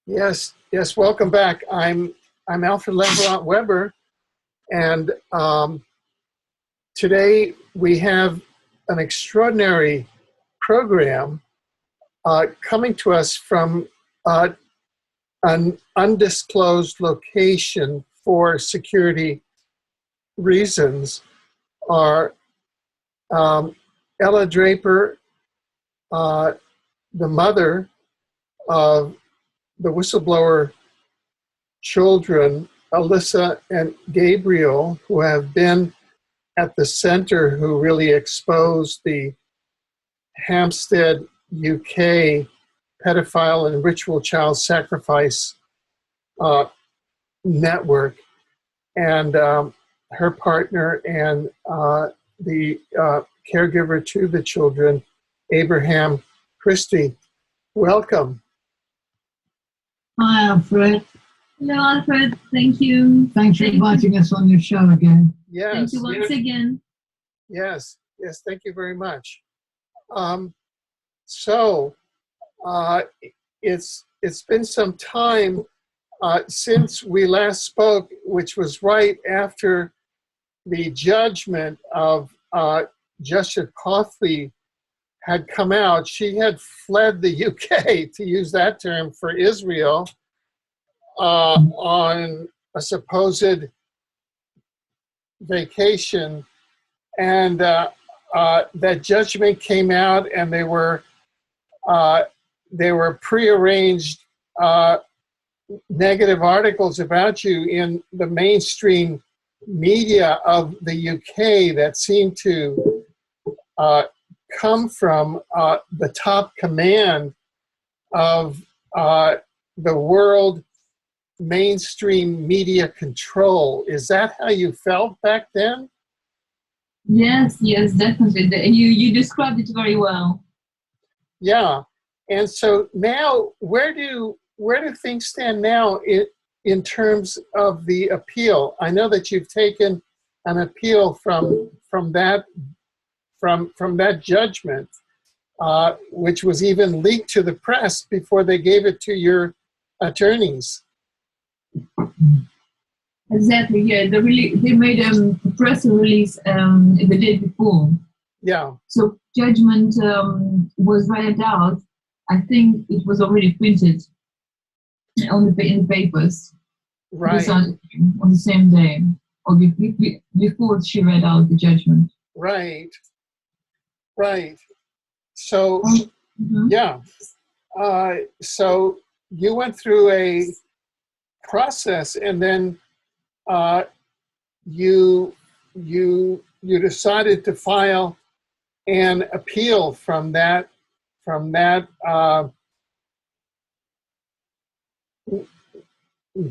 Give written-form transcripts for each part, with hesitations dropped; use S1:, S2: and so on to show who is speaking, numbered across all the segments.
S1: Yes, yes. Welcome back. I'm Alfred Lambrant Weber, and today we have an extraordinary program coming to us from an undisclosed location for security reasons. Our Ella Draper, the mother of the whistleblower children, Alyssa and Gabriel, who have been at the center, who really exposed the Hampstead UK pedophile and ritual child sacrifice network, and her partner and the caregiver to the children, Abraham Christie. Welcome.
S2: Hi, Alfred.
S3: Hello, Alfred. Thank you.
S2: Thanks for inviting us on your show again.
S1: Yes.
S3: Thank you once again.
S1: Yes. Yes. Thank you very much. It's been some time since we last spoke, which was right after the judgment of Judicial had come out. She had fled the UK, to use that term, for Israel on a supposed vacation, and that judgment came out, and they were prearranged negative articles about you in the mainstream media of the UK that seemed to come from the top command of the world mainstream media control. Is that how you felt back then?
S3: Yes, definitely. You described it very well.
S1: Yeah. And so now, where do things stand now in terms of the appeal? I know that you've taken an appeal from that judgment, which was even leaked to the press before they gave it to your attorneys.
S3: Exactly. Yeah, they made a press release the day before.
S1: Yeah.
S3: So judgment was read out. I think it was already printed in the papers.
S1: Right.
S3: On the same day, or before she read out the judgment.
S1: Right. Right. So, yeah. So you went through a process, and then you decided to file an appeal from that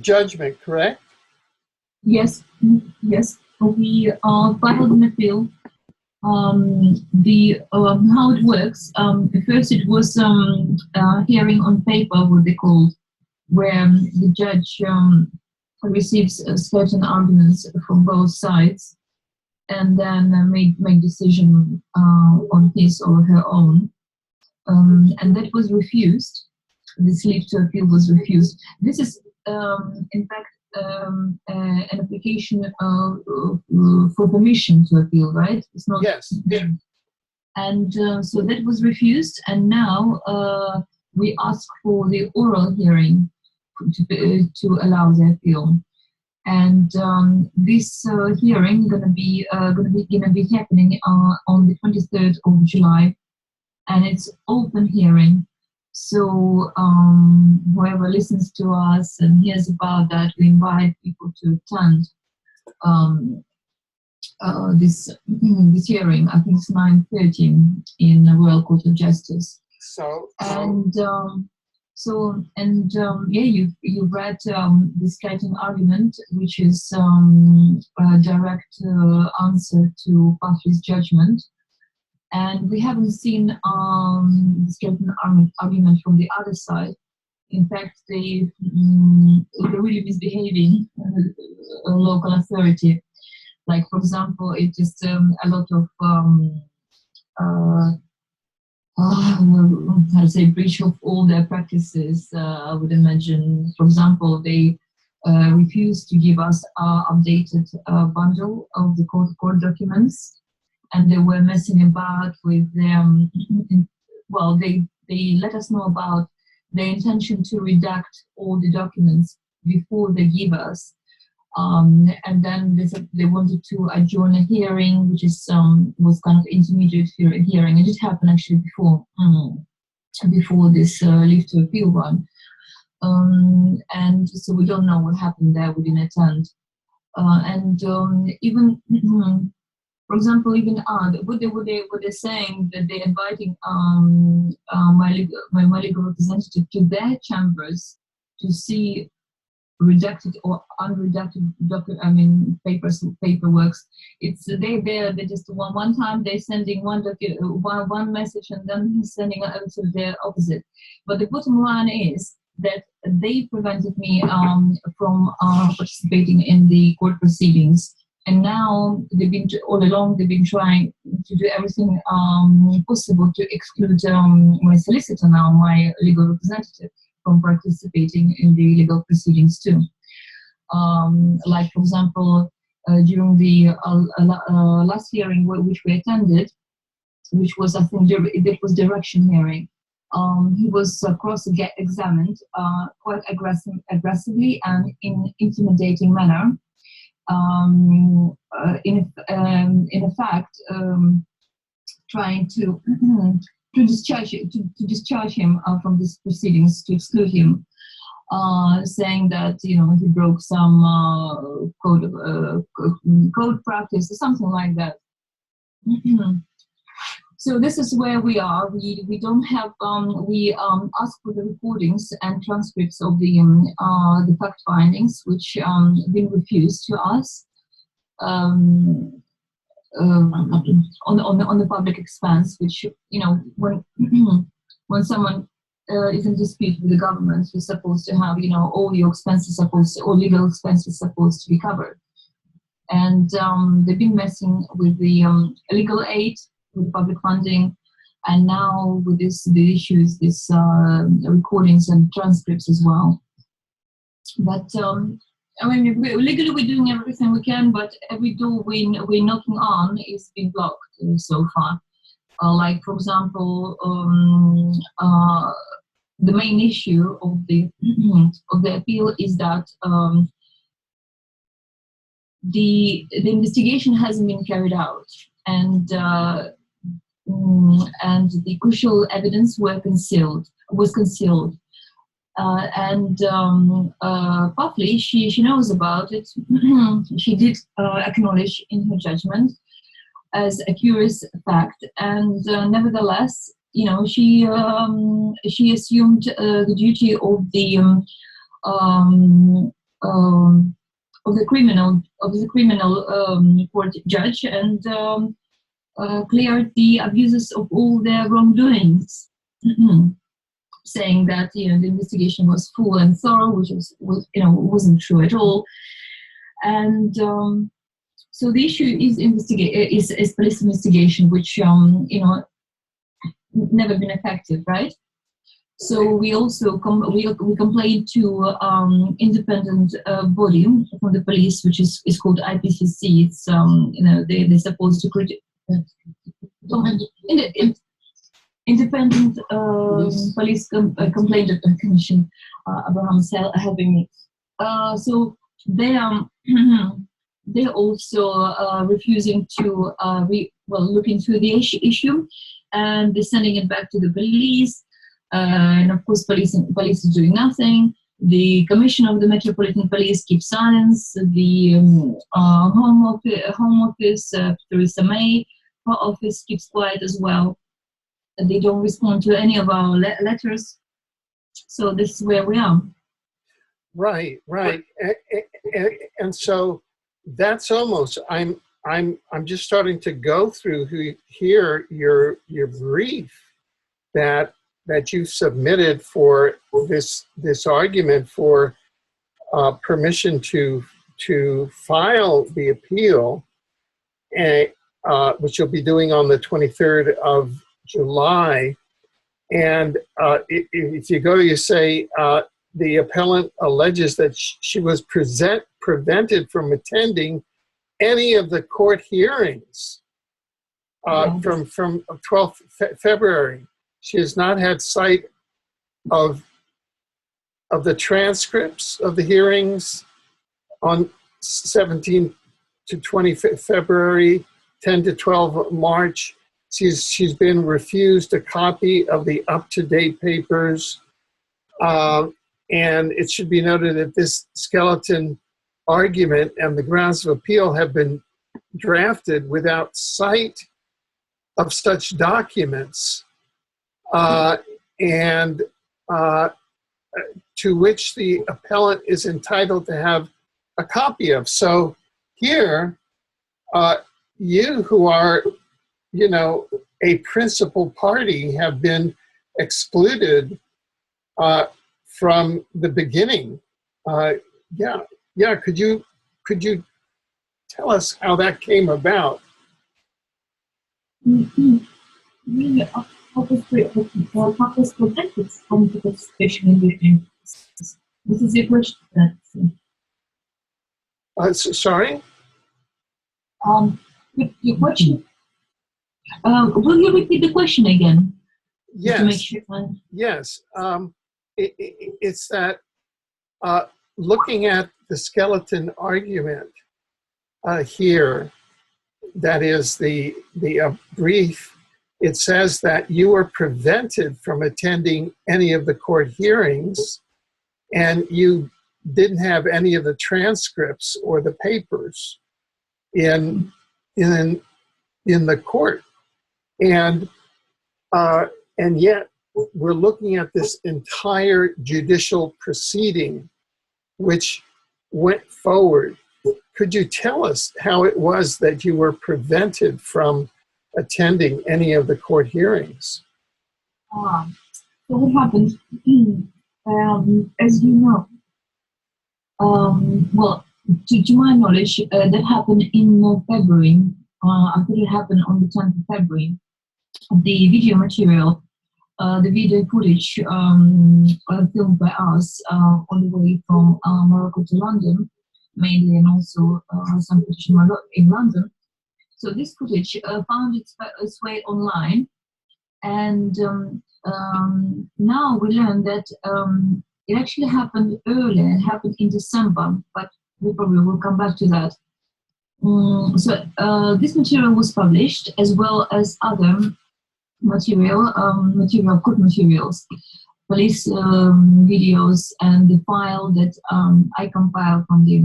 S1: judgment, correct?
S3: Yes. We filed an appeal. How it works? First, it was hearing on paper, what they called, where the judge receives certain arguments from both sides, and then make decision on his or her own. And that was refused. This leave to appeal was refused. This is, in fact, an application for permission to appeal, right? It's not.
S1: Yes. Yeah.
S3: And so that was refused, and now we ask for the oral hearing to allow the appeal. And this hearing gonna be happening on the 23rd of July, and it's open hearing. So whoever listens to us and hears about that, we invite people to attend this hearing. I think it's 9:30 in the Royal Court of Justice. You read the Skype argument, which is a direct answer to Patrick's judgment. And we haven't seen the Skype argument from the other side. In fact, they're really misbehaving, local authority. Like, for example, it is a lot of how to say, breach of all their practices. I would imagine, for example, they refused to give us our updated bundle of the court documents, and they were messing about with them. Well, they let us know about their intention to redact all the documents before they give us. And then they wanted to adjourn a hearing, which is was kind of intermediate hearing. It did happen actually before this leave to appeal one, and so we don't know what happened there. We didn't attend, and even for example, even what they're saying that they're inviting my legal representative to their chambers to see redacted or unredacted paperworks. It's they're just one time they're sending one message, and then he's sending the opposite. But the bottom line is that they prevented me from participating in the court proceedings, and now all along they've been trying to do everything possible to exclude my solicitor, now my legal representative, from participating in the legal proceedings too. Like, for example, during the last hearing which we attended, which was, I think, it was direction hearing, he was cross-examined quite aggressively and in intimidating manner. In fact, trying to discharge him from these proceedings, to exclude him, saying that he broke some code practice or something like that. So this is where we are. We don't have. We ask for the recordings and transcripts of the fact findings, which been refused to us. On the public expense, which when someone is in dispute with the government, you're supposed to have all your expenses all legal expenses supposed to be covered, and they've been messing with the legal aid, with public funding, and now with the issues, this recordings and transcripts as well. But legally we're doing everything we can, but every door we're knocking on is being blocked so far. Like, for example, the main issue of the appeal is that the investigation hasn't been carried out, and the crucial evidence was concealed. And partly she knows about it. She did acknowledge in her judgment as a curious fact, and nevertheless, she assumed the duty of the criminal court judge, and cleared the abuses of all their wrongdoings. Saying that the investigation was full and thorough, which wasn't true at all, and so the issue is police investigation, which never been effective, right? So we also we complained to independent body from the police, which is called IPCC. It's they're supposed to Independent Police Complaint Commission, Abraham's helping me. So they're also refusing to look into the issue, and they're sending it back to the police. And of course, police is doing nothing. The Commissioner of the Metropolitan Police keeps silence. The Home Office, Theresa May, her office keeps quiet as well. They don't respond to any of our letters. So this is where we are. Right.
S1: And so that's almost, I'm just starting to go through here your brief that you submitted for this argument for permission to file the appeal, which you'll be doing on the 23rd of July. And if you go, you say, the appellant alleges that she was prevented from attending any of the court hearings from 12th February. She has not had sight of the transcripts of the hearings on 17 to 20 February, 10 to 12 March. She's been refused a copy of the up-to-date papers. And it should be noted that this skeleton argument and the grounds of appeal have been drafted without sight of such documents, and to which the appellant is entitled to have a copy of. So here, you who are, you know, a principal party have been excluded from the beginning. Could you tell us how that came about?
S3: We are purpose protected from the participation in the This is your question.
S1: Sorry?
S3: Your question? Will you repeat the question again?
S1: Yes.
S3: To make sure
S1: Yes. It's that looking at the skeleton argument here, that is the brief, it says that you were prevented from attending any of the court hearings, and you didn't have any of the transcripts or the papers in the court, and yet we're looking at this entire judicial proceeding which went forward. Could you tell us how it was that you were prevented from attending any of the court hearings?
S3: So what happened, as you know, well, to my knowledge, that happened in February. I think it happened on the 10th of February. The video material, the video footage filmed by us on the way from Morocco to London, mainly, and also some footage in London. So this footage found its way online, and now we learned that it actually happened earlier. It happened in December, but we probably will come back to that. So this material was published, as well as other court materials, police videos, and the file that I compiled from the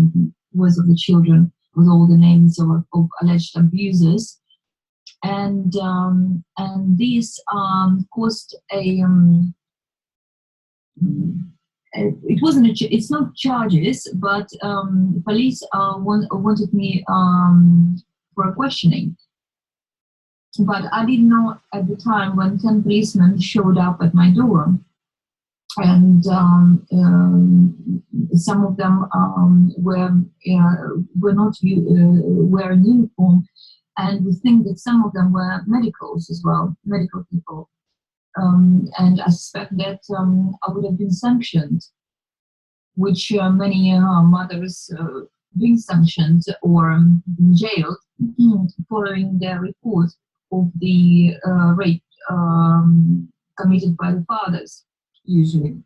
S3: voice of the children with all the names of alleged abusers, and these caused a it's not charges, but police wanted me for a questioning. But I didn't know at the time when 10 policemen showed up at my door, and some of them were not wearing uniform, and we think that some of them were medicals as well, medical people. And I suspect that I would have been sanctioned, which many mothers being sanctioned or been jailed following their report of the rape committed by the fathers, usually.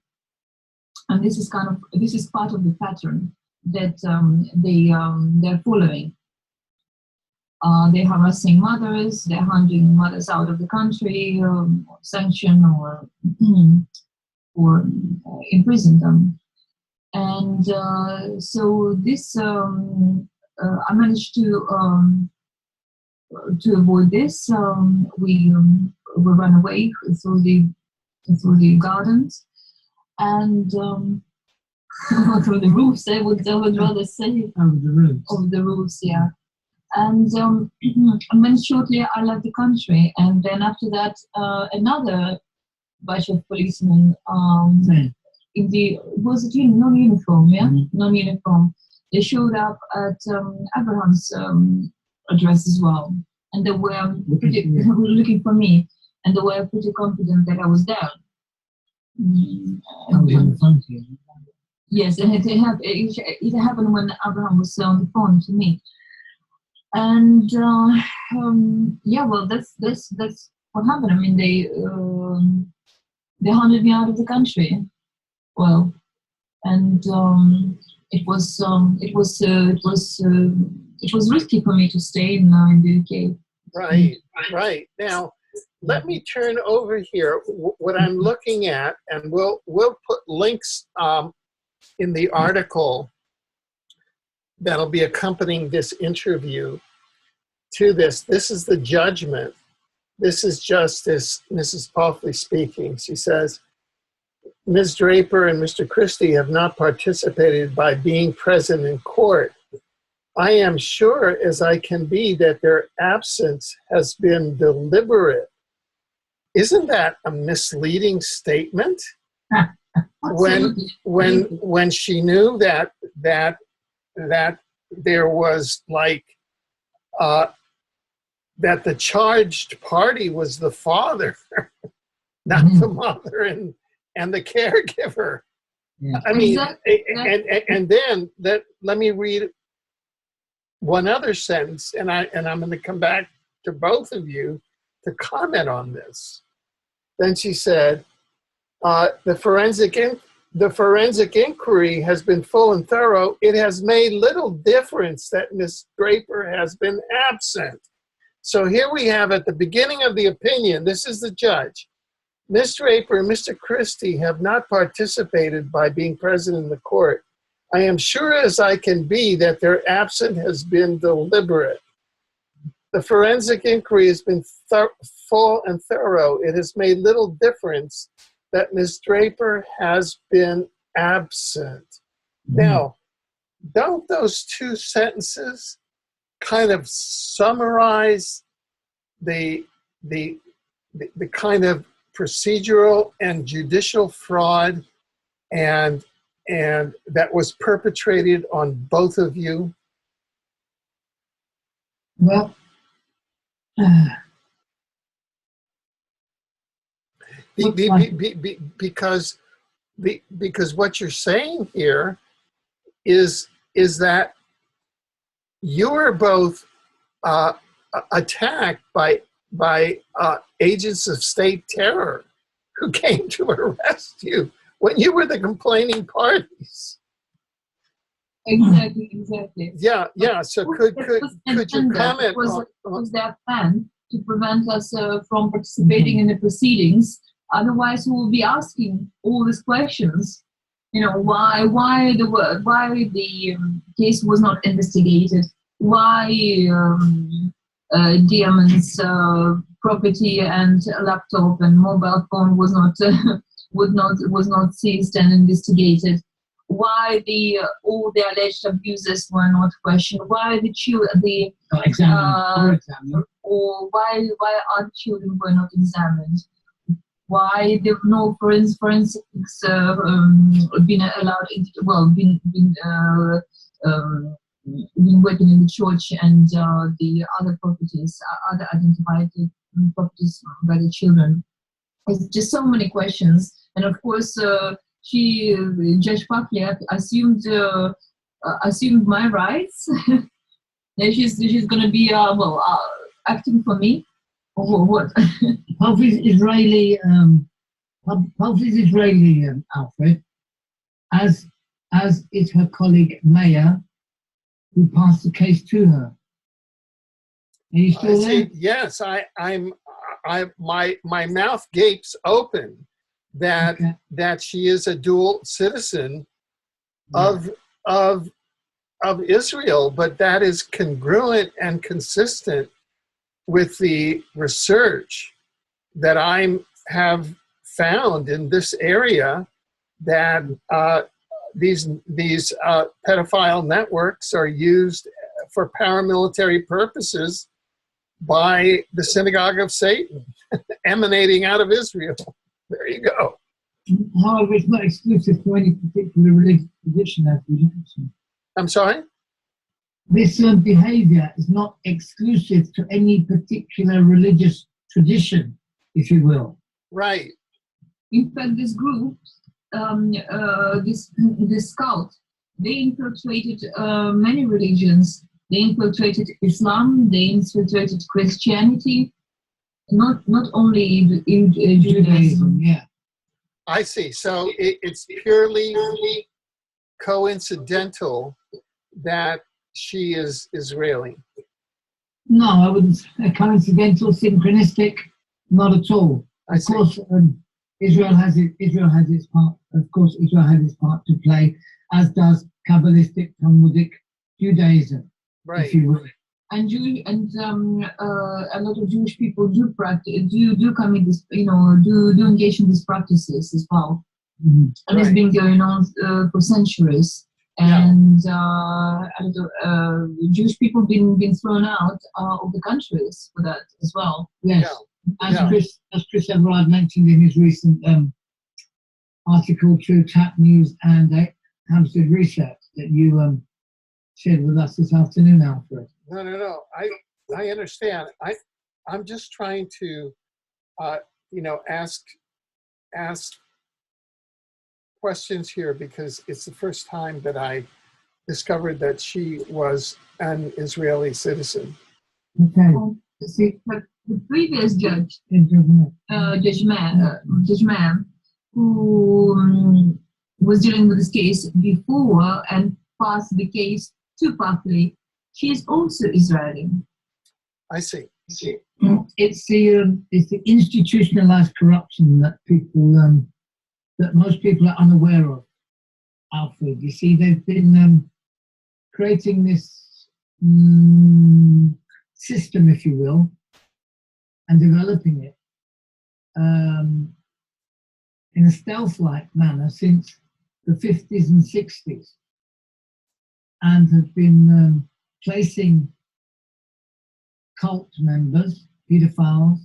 S3: And this is part of the pattern that they're following. They're harassing mothers, they're hunting mothers out of the country, sanction or imprison them. And so this, I managed to avoid this. We ran away through the gardens and through the roofs. I would rather say over the roofs, yeah. And then shortly I left the country, and then after that another batch of policemen in the non-uniform, yeah, non-uniform. They showed up at Abraham's address as well, and they were looking for me. and they were pretty confident that I was there.
S2: I was on the phone to you.
S3: Yes, and it happened when Abraham was on the phone to me. And yeah, well, that's what happened. I mean, they hunted me out of the country. Well, and it was risky for me to stay in the UK.
S1: Right. Now, let me turn over here. What I'm looking at, and we'll put links in the article that'll be accompanying this interview to this. This is the judgment. This is Justice Mrs. Palfrey speaking. She says, Ms. Draper and Mr. Christie have not participated by being present in court. I am sure as I can be that their absence has been deliberate. Isn't that a misleading statement? when she knew that there was like that the charged party was the father, not the mother and the caregiver.
S2: Yeah.
S1: I mean, and then let me read one other sentence, and I'm going to come back to both of you to comment on this. Then she said, the forensic inquiry has been full and thorough. It has made little difference that Ms. Draper has been absent. So here we have at the beginning of the opinion, this is the judge. Ms. Draper and Mr. Christie have not participated by being present in the court. I am sure as I can be that their absence has been deliberate. The forensic inquiry has been full and thorough. It has made little difference that Ms. Draper has been absent. Now, don't those two sentences kind of summarize the kind of procedural and judicial fraud and that was perpetrated on both of you?
S2: Well,
S1: because what you're saying here is that you were both attacked by agents of state terror who came to arrest you when you were the complaining parties.
S3: Exactly.
S1: Yeah. So could you comment on?
S3: Was their plan to prevent us from participating in the proceedings? Otherwise, we will be asking all these questions. You know, why the case was not investigated? Why Diamond's property and laptop and mobile phone was not seized and investigated? Why all the alleged abuses were not questioned? Why or why our children were not examined? Why there were no forensics been allowed? Been working in the church and the other properties, other identified properties by the children. It's just so many questions, and of course, Judge Buckley assumed my rights. That she's going to be acting for me, or what?
S2: Palfrey's Israeli, Alfred, as is her colleague Maya, who passed the case to her. Are you still there?
S1: Yes, my mouth gapes open that she is a dual citizen of Israel, but that is congruent and consistent with the research that I have found in this area, that these pedophile networks are used for paramilitary purposes by the synagogue of Satan, emanating out of Israel. There you go.
S2: However, it's not exclusive to any particular religious tradition, as we mentioned.
S1: I'm sorry?
S2: This behavior is not exclusive to any particular religious tradition. if you will.
S1: Right.
S3: In fact, this group, this cult, they infiltrated many religions. They infiltrated Islam. They infiltrated Christianity. Not only in Judaism.
S2: Yeah.
S1: I see. So it's purely coincidental that she is Israeli.
S2: No, I wouldn't. Coincidental, synchronistic, not at all.
S1: I
S2: Of
S1: see.
S2: course, Israel has its part. Of course, Israel has its part to play, as does Kabbalistic, Talmudic Judaism,
S1: Right.
S2: if you will.
S3: And a lot of Jewish people do practice, do come in this, do engage in these practices as well.
S2: Mm-hmm.
S3: And it's
S1: Right.
S3: been going on for centuries.
S1: Yeah.
S3: And Jewish people been thrown out of the countries for that as well.
S2: Yes,
S1: Yeah.
S2: as Chris Everard mentioned in his recent article to Tap News and Hampstead Research that you shared with us this afternoon, Alfred.
S1: No. I understand. I'm just trying to, ask questions here because it's the first time that I discovered that she was an Israeli citizen.
S2: Okay.
S3: See, the previous judge,
S2: Internet.
S3: Judge Mann, who was dealing with this case before and passed the case to Parkley, she is also Israeli.
S1: I see.
S2: It's the institutionalized corruption that most people are unaware of, Alfred. You see, they've been creating this system, if you will, and developing it in a stealth-like manner since the 50s and 60s, and have been placing cult members, pedophiles,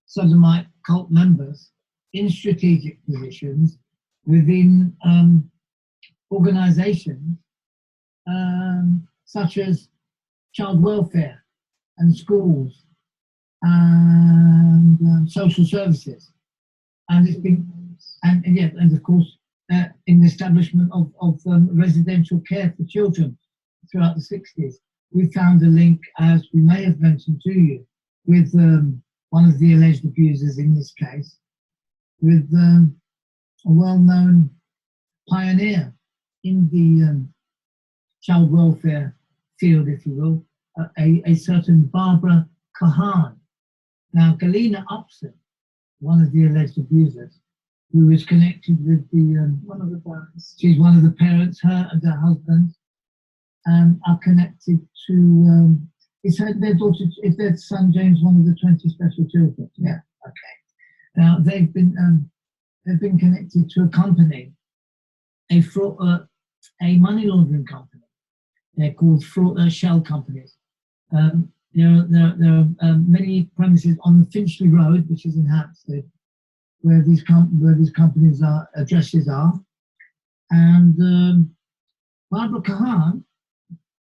S2: sodomite cult members in strategic positions within organizations such as child welfare and schools and social services. And it's been, and of course, in the establishment of residential care for children throughout the 60s. We found a link, as we may have mentioned to you, with one of the alleged abusers in this case, with a well-known pioneer in the child welfare field, if you will, a certain Barbara Kahan. Now, Galina Upson, one of the alleged abusers, who is connected with the one of the parents. She's one of the parents. Her and her husband are connected to. Is their daughter? Is their son James one of the 20 special children? Yeah. Okay. Now they've been connected to a company, a money laundering company. They're called shell companies. There are many premises on the Finchley Road, which is in Hampstead, where these companies' addresses are. And Barbara Kahan,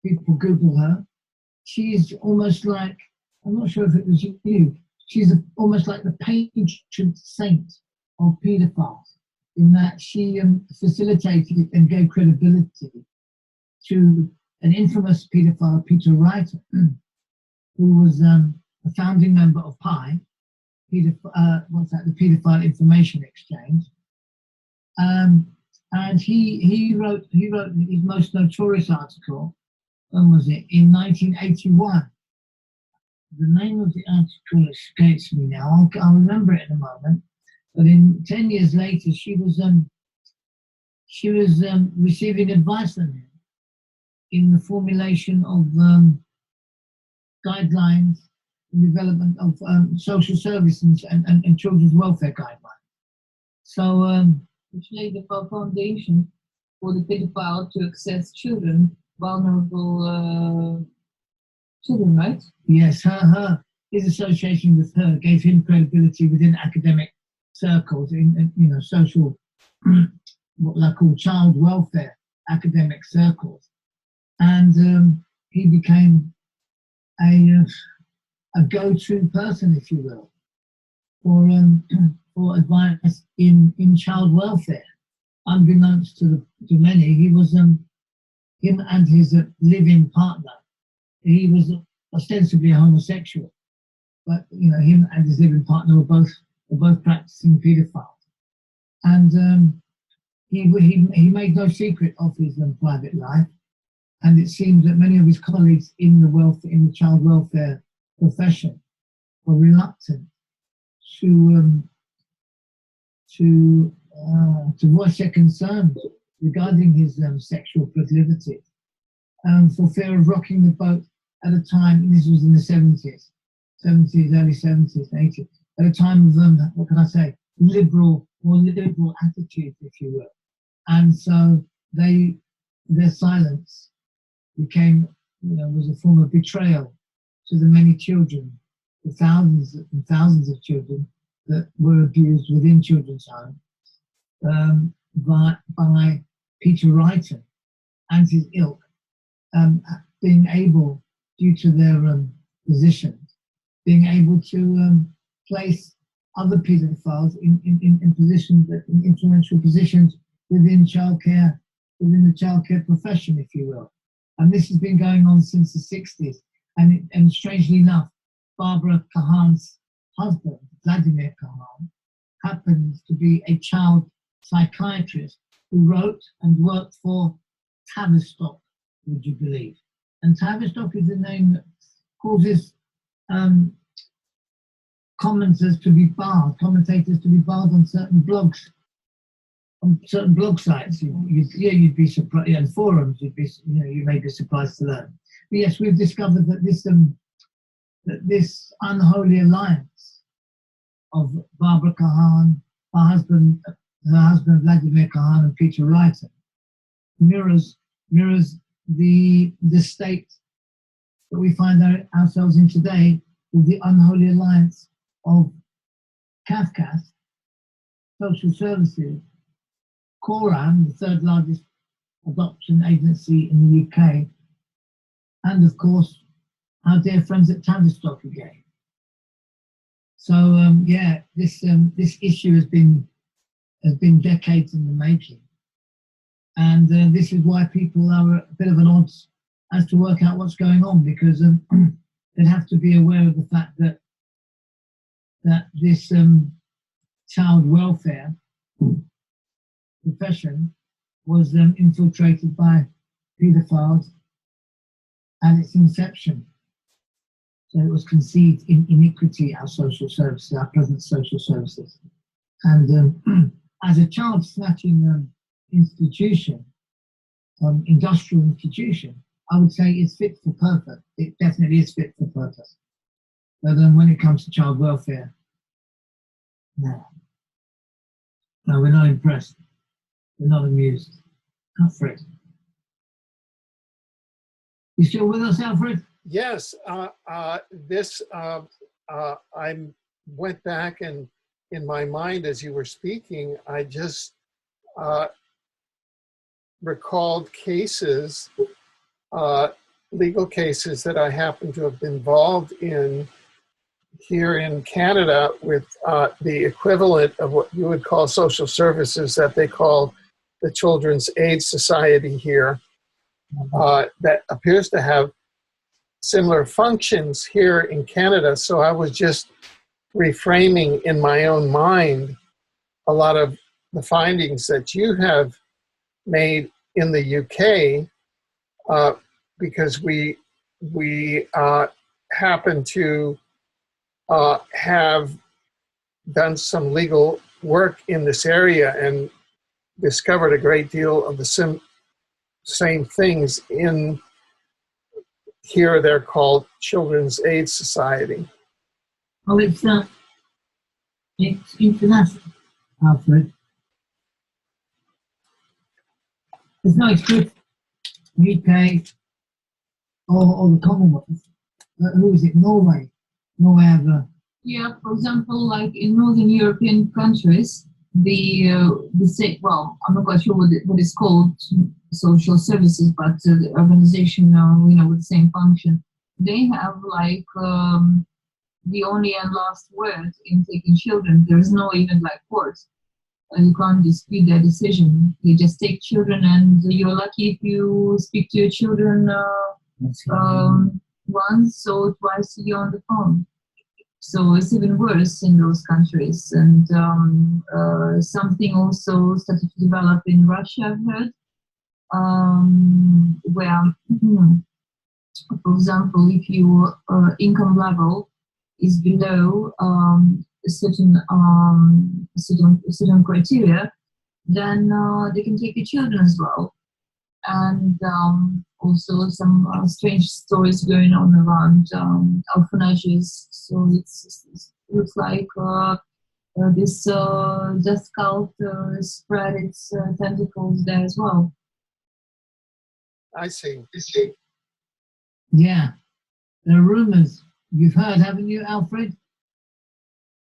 S2: people Google her, she's almost like, I'm not sure if it was you, she's almost like the patron saint of paedophiles, in that she facilitated and gave credibility to an infamous paedophile, Peter Reiter, who was a founding member of PI, the Paedophile Information Exchange. And he wrote his most notorious article, when was it? In 1981. The name of the article escapes me now. I'll remember it in a moment. But 10 years later, she was receiving advice from him in the formulation of guidelines, and development of social services and children's welfare guidelines. So, which laid the foundation for the pedophile to access children, vulnerable children, right? Yes, his association with her gave him credibility within academic circles, in social, what I call child welfare academic circles, and he became a go-to person, if you will, for advice in child welfare. Unbeknownst to many, he was him and his live-in partner. He was ostensibly a homosexual, but you know, him and his live-in partner were both practicing pedophiles. And he made no secret of his private life, and it seemed that many of his colleagues in the child welfare profession were reluctant to voice their concerns regarding his sexual proclivities, for fear of rocking the boat at a time. This was in the 70s, early 70s, 80s, at a time of what can I say, more liberal attitudes, if you will. And so their silence became, was a form of betrayal to the many children, the thousands and thousands of children that were abused within children's homes by Peter Wrighton and his ilk, being able, due to their positions, being able to place other paedophiles in positions, in influential positions within childcare, within the childcare profession, if you will. And this has been going on since the 60s. And strangely enough, Barbara Kahan's husband, Vladimir Kahan, happens to be a child psychiatrist who wrote and worked for Tavistock, would you believe? And Tavistock is a name that causes commentators to be barred on certain blogs, on certain blog sites. You'd be surprised, and forums. You may be surprised to learn. But yes, we've discovered that this unholy alliance of Barbara Kahan, her husband Vladimir Kahan, and Peter Wrighton mirrors the state that we find ourselves in today, with the unholy alliance of Cafcass, social services, Coram, the third largest adoption agency in the UK, and of course our dear friends at Tavistock again. So this issue has been decades in the making, and this is why people are a bit of an odds as to work out what's going on, because they'd have to be aware of the fact that this child welfare profession was infiltrated by paedophiles at its inception. So it was conceived in iniquity, our social services, our present social services. And as a child snatching institution, industrial institution, I would say it's fit for purpose. It definitely is fit for purpose. But when it comes to child welfare, no, we're not impressed. We're not amused. Alfred. You still with us, Alfred?
S1: Yes. I went back, and in my mind as you were speaking, I just recalled cases, legal cases that I happen to have been involved in here in Canada with the equivalent of what you would call social services that they call the Children's Aid Society here, that appears to have similar functions here in Canada. So I was just reframing in my own mind a lot of the findings that you have made in the UK, because we happen to have done some legal work in this area and discovered a great deal of the same things in here. They're called Children's Aid Society.
S2: Oh, it's international, Alfred. It's no, it's good. UK or the Commonwealth. Who is it? Norway. Norway have
S3: Yeah, for example, like in Northern European countries, the state, well, I'm not quite sure what it's called, social services, but the organization, with the same function, they have like the only and last word in taking children. There is no even like court. You can't dispute their decision. They just take children, and you're lucky if you speak to your children once or twice a year on the phone. So it's even worse in those countries. And something also started to develop in Russia, I've heard, where, for example, if your income level is below certain criteria, then they can take the children as well. And also some strange stories going on around orphanages. So it looks like this death cult spread its tentacles there as well.
S1: I see.
S2: Yeah, there are rumors. You've heard, haven't you, Alfred?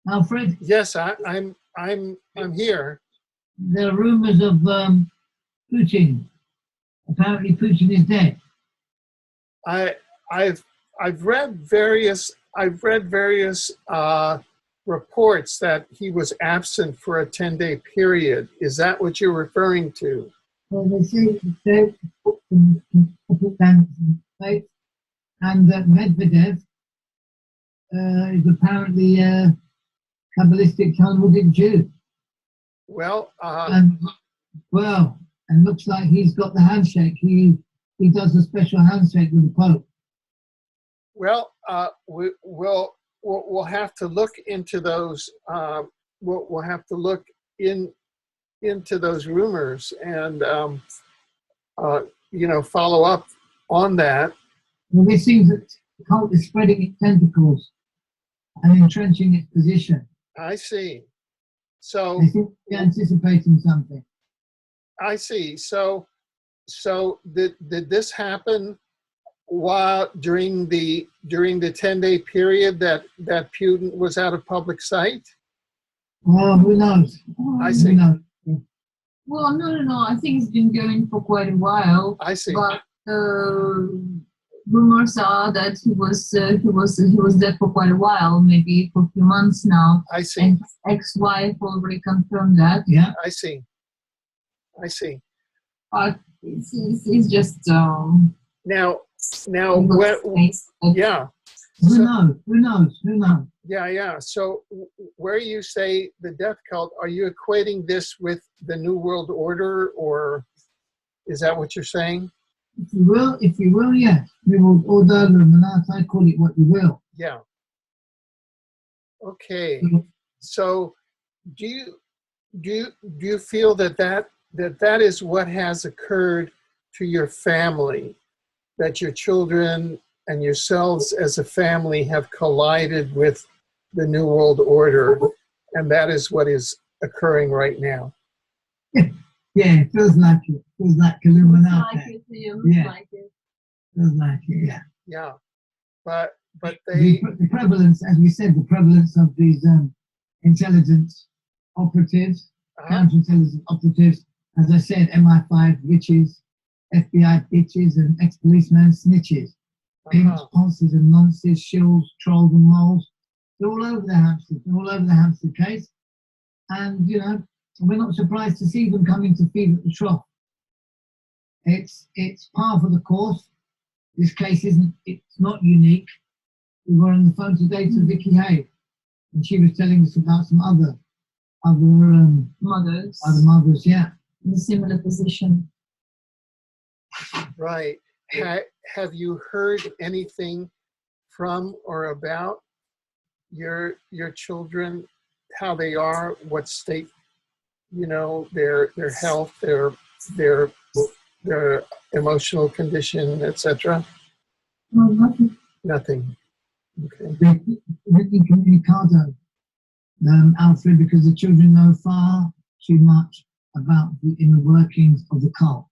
S2: Alfred?
S1: Yes, I'm here.
S2: There are rumors of Putin. Apparently, Putin is dead.
S1: I've read various reports that he was absent for a 10-day period. Is that what you're referring to?
S2: Well, they say and that Medvedev is apparently a Kabbalistic Talmudic Jew.
S1: Well,
S2: and looks like he's got the handshake. He does a special handshake with the Pope.
S1: Well, we'll have to look into those. We'll have to look into those rumors and follow up on that.
S2: Well, it seems that the cult is spreading its tentacles and entrenching its position.
S1: I see. So
S2: I think they're anticipating something.
S1: I see. So did this happen while during the 10-day period that Putin was out of public sight?
S2: Well, who knows?
S1: I see.
S2: Who knows?
S3: Well, no. I think it's been going for quite a while.
S1: I see.
S3: But rumors are that he was dead for quite a while, maybe for a few months now.
S1: I see.
S3: And his ex-wife already confirmed that.
S2: Yeah.
S1: I see.
S3: But it's just
S1: Now, yeah.
S2: Who knows?
S1: Yeah. So where you say the death cult, are you equating this with the New World Order, or is that what you're saying?
S2: If you will, yes. We will order Illuminati, call it what you will.
S1: Yeah. Okay. So do you feel that is what has occurred to your family, that your children and yourselves as a family have collided with the New World Order, and that is what is occurring right now?
S2: Yeah, it feels like it. Feels like Illuminati.
S3: Feels like it.
S2: Feels like it, yeah.
S1: Yeah. But they...
S2: The prevalence, as we said, the prevalence of these intelligence operatives, counterintelligence operatives, as I said, MI5 witches, FBI bitches, and ex-policemen snitches, pimps, ponces and nonces, shills, trolls and moles. They're all over the Hampstead. They're all over the Hampstead case. And, we're not surprised to see them coming to feed at the trough. It's par for the course. This case it's not unique. We were on the phone today to Vicky Hay, and she was telling us about some other mothers, yeah,
S3: in a similar position.
S1: Right. Have you heard anything from or about your children, how they are, what state, their health, their emotional condition, etc.?
S3: No, nothing.
S1: Nothing. Okay.
S2: They're incommunicado, Alfred, because the children know far too much about the inner workings of the cult.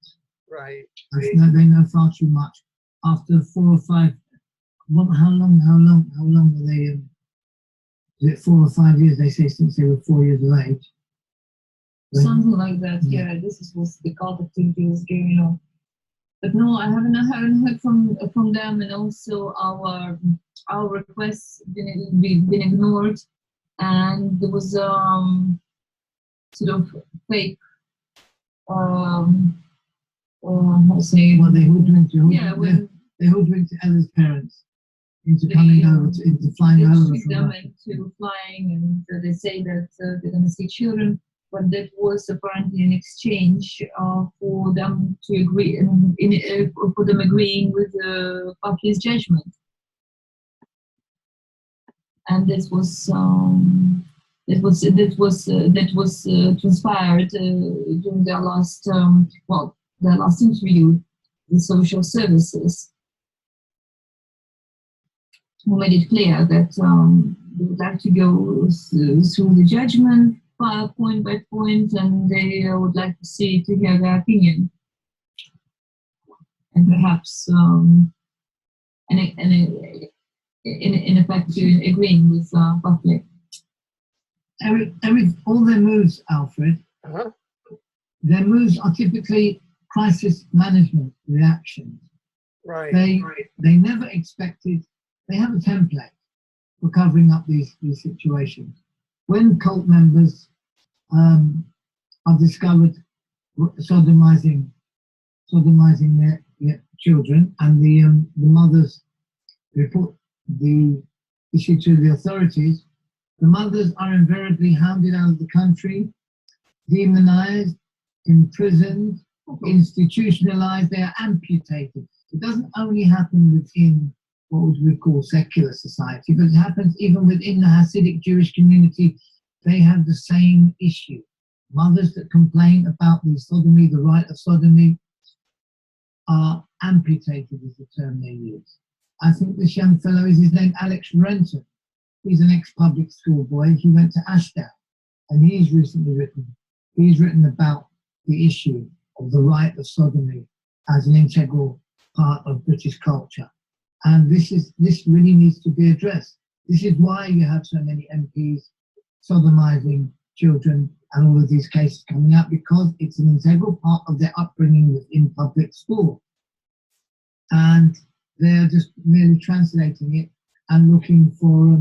S1: Right.
S2: They know far too much. After 4 or 5, how long were they? Is it 4 or 5 years? They say since they were 4 years of age.
S3: Something like that. Yeah, this is what the cult activity is going on. But no, I haven't heard from them, and also our our requests been ignored, and there was sort of fake how to say,
S2: well, they hoodwinked you.
S3: yeah, when
S2: They hoodwinked Ella's parents into coming over, into flying
S3: they
S2: over
S3: trick
S2: from
S3: them
S2: Russia.
S3: into flying, and they say that they're going to see children, but that was apparently an exchange for them to agree, for them agreeing with Buckley's judgment, and this was transpired during their last their last interview with social services, who made it clear that they would like to go through the judgment point by point, and they would like to hear their opinion, and perhaps in effect agreeing with Buckley.
S2: All their moves, Alfred, their moves are typically crisis management reactions.
S1: Right.
S2: They never expected. They have a template for covering up these situations. When cult members are discovered sodomizing their children, and the mothers report the issue to the authorities, the mothers are invariably hounded out of the country, demonized, imprisoned, institutionalized. They are amputated. It doesn't only happen within what we call secular society, but it happens even within the Hasidic Jewish community. They have the same issue. Mothers that complain about the sodomy, the right of sodomy, are amputated, is the term they use. I think this young fellow, is his name Alex Renton. He's an ex-public school boy. He went to Ashdown, and he's written about the issue of the right of sodomy as an integral part of British culture. And this really needs to be addressed. This is why you have so many MPs sodomizing children and all of these cases coming out, because it's an integral part of their upbringing within public school. And they're just merely translating it and looking for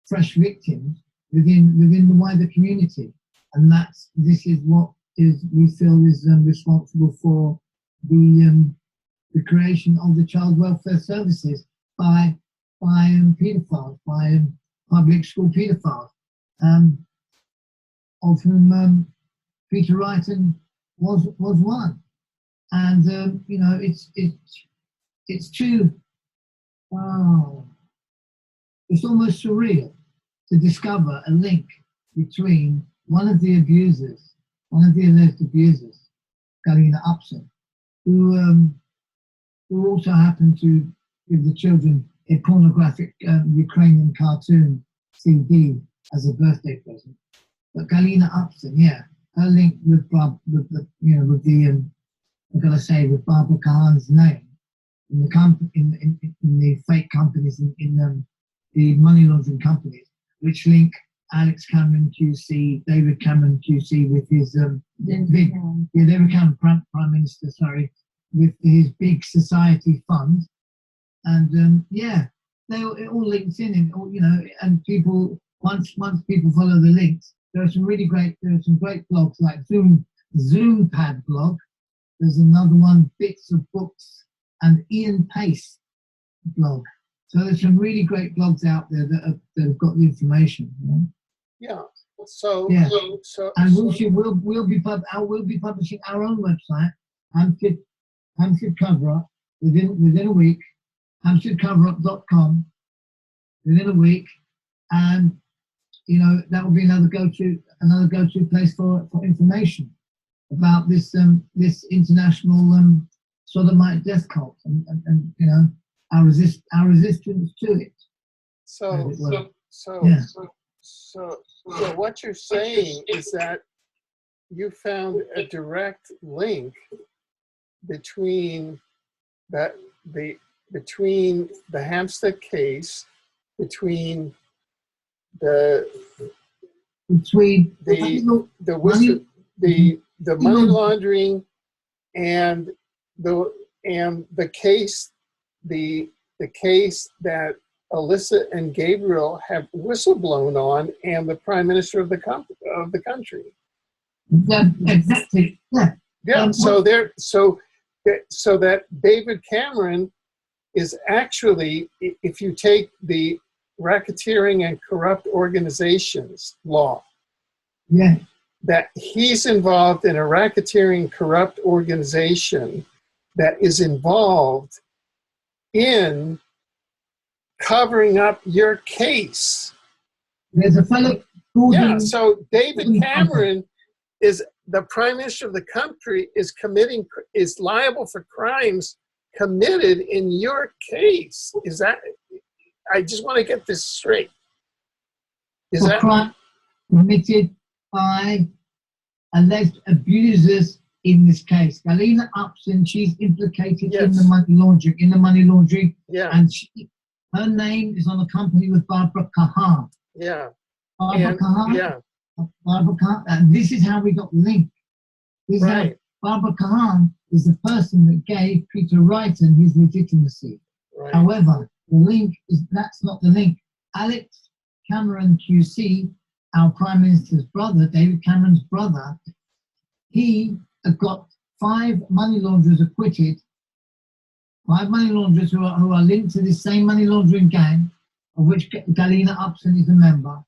S2: fresh victims within the wider community. And this is what we feel is responsible for the creation of the child welfare services by paedophiles, by public school paedophiles, of whom Peter Wrighton was one. And it's too, it's almost surreal to discover a link between one of the alleged abusers, Galina Upson, who also happened to give the children a pornographic Ukrainian cartoon CD as a birthday present. But Galina Upson, her link with with Barbara Kahan's name in the fake companies, in the money laundering companies, which link Alex Cameron QC, David Cameron QC with his David Cameron, Prime Minister, with his big society fund, and it all links in, and people once people follow the links, there are some great blogs like Zoom Pad blog. There's another one, Bits of Books, and Ian Pace blog. So there's some really great blogs out there that have got the information.
S1: Yeah.
S2: We'll be publishing our own website, Hampstead Coverup, within a week, HampsteadCoverup.com, within a week, and that will be another go-to place for information about this international sodomite death cult, and our resistance to it.
S1: So what you're saying is that you found a direct link between the Hampstead case, between the money laundering and the case that Alyssa and Gabriel have whistleblown on, and the Prime Minister of the country.
S2: Exactly. Yeah.
S1: Yeah. So that David Cameron is actually, if you take the racketeering and corrupt organizations law,
S2: Yeah.
S1: that he's involved in a racketeering corrupt organization that is involved in covering up your case.
S2: There's a fellow.
S1: Yeah, so David Cameron is the Prime Minister of the country, is liable for crimes committed in your case. Is that, I just want to get this straight. Is that
S2: crime committed by alleged abusers in this case? Galina Upson, she's implicated in the money laundering.
S1: Yeah.
S2: And her name is on a company with Barbara Kahan.
S1: Yeah.
S2: Barbara Kahan.
S1: Yeah.
S2: Barbara Kahan. And this is how we got linked. This is how Barbara Kahan is the person that gave Peter Wrighton his legitimacy.
S1: Right.
S2: However, the link is, that's not the link. Alex Cameron QC, our Prime Minister's brother, David Cameron's brother, he got 5 money launderers acquitted, 5 money launderers who are linked to this same money laundering gang, of which Galina Upson is a member.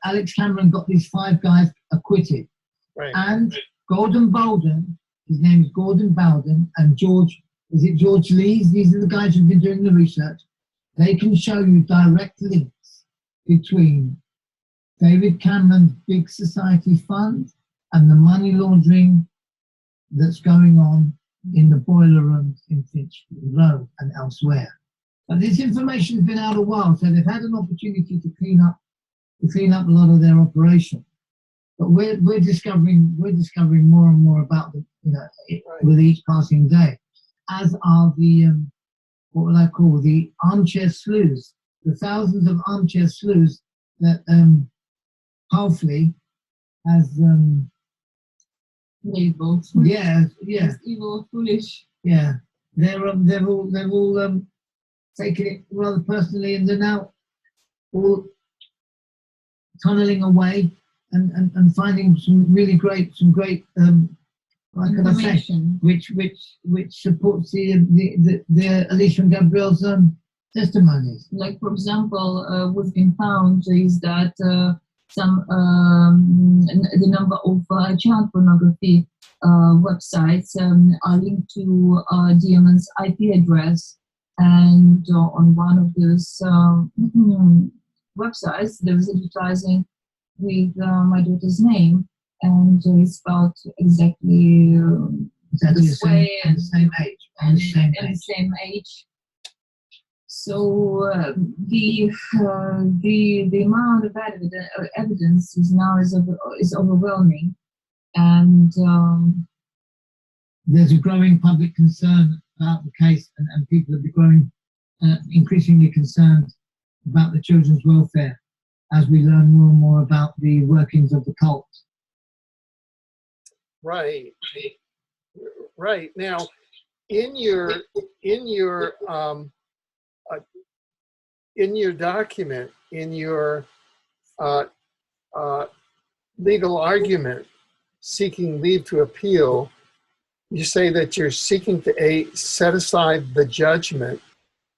S2: Alex Cameron got these 5 guys acquitted.
S1: Right.
S2: And Gordon Bolden, his name is Gordon Bowden, and George Lees? These are the guys who've been doing the research. They can show you direct links between David Cameron's big society fund and the money laundering that's going on in the boiler rooms in Finchley Road and elsewhere. But this information has been out a while, so they've had an opportunity to clean up a lot of their operation. But we're discovering more and more about them, with each passing day, as are the what will I call the armchair sleuths, the thousands of armchair sleuths that Halfley has
S3: labeled.
S2: Yeah.
S3: As evil, foolish.
S2: Yeah, they're all taking it rather personally, and they're now all tunneling away and finding some great what can I say, which supports the Alicia and Gabrielle's testimonies.
S3: Like, for example, what's been found is that the number of child pornography websites are linked to Diamond's IP address, and on one of those websites there was advertising with my daughter's name, and it's spelled exactly this way and the same age. So the amount of evidence is overwhelming, and
S2: there's a growing public concern about the case, and people are becoming increasingly concerned about the children's welfare as we learn more and more about the workings of the cult.
S1: Right. Now, in your document, in your legal argument seeking leave to appeal, you say that you're seeking to set aside the judgment,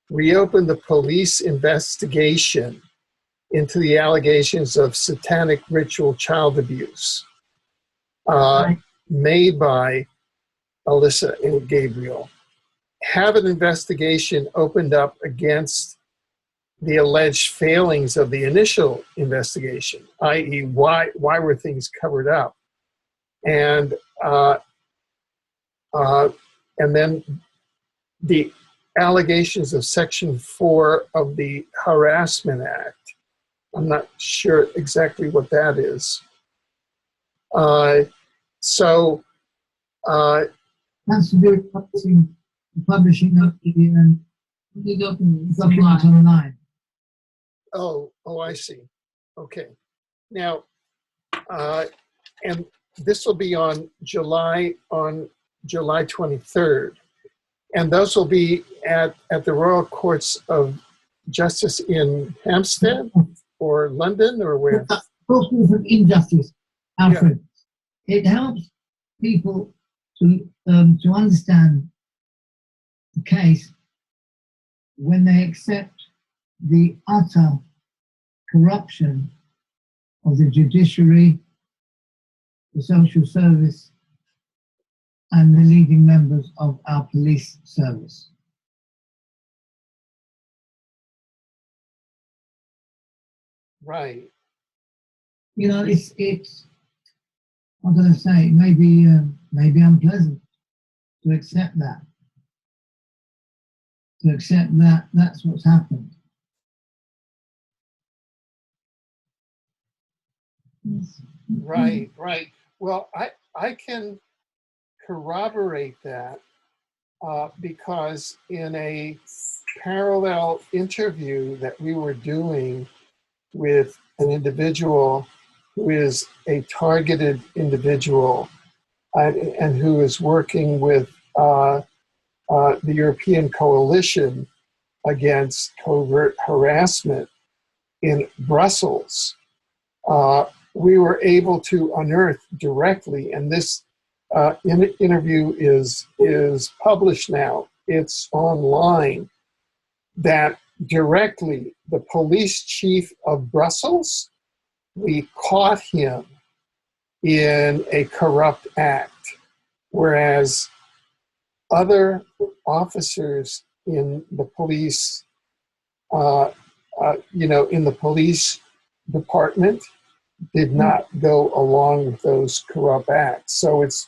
S1: reopen the police investigation into the allegations of satanic ritual child abuse made by Alyssa and Gabriel. Have an investigation opened up against the alleged failings of the initial investigation, i.e. why were things covered up, and then the allegations of Section 4 of the Harassment Act. I'm not sure exactly what that is.
S2: That's to do with publishing of the documents online.
S1: Oh, I see. Okay. Now, and this will be on July 23rd, and those will be at the Royal Courts of justice in Hampstead or London or where?
S2: Principles of injustice, Alfred. Yeah. It helps people to understand the case when they accept the utter corruption of the judiciary, the social service, and the leading members of our police service.
S1: Right.
S2: You know, it's what can I say? Maybe unpleasant to accept that. To accept that that's what's happened.
S1: Right, right. Well, I can corroborate that because in a parallel interview that we were doing with an individual who is a targeted individual and who is working with the European Coalition against covert harassment in Brussels, we were able to unearth directly, and this interview is published now, it's online, that directly the police chief of Brussels, we caught him in a corrupt act, whereas other officers in the police, in the police department did not go along with those corrupt acts. So it's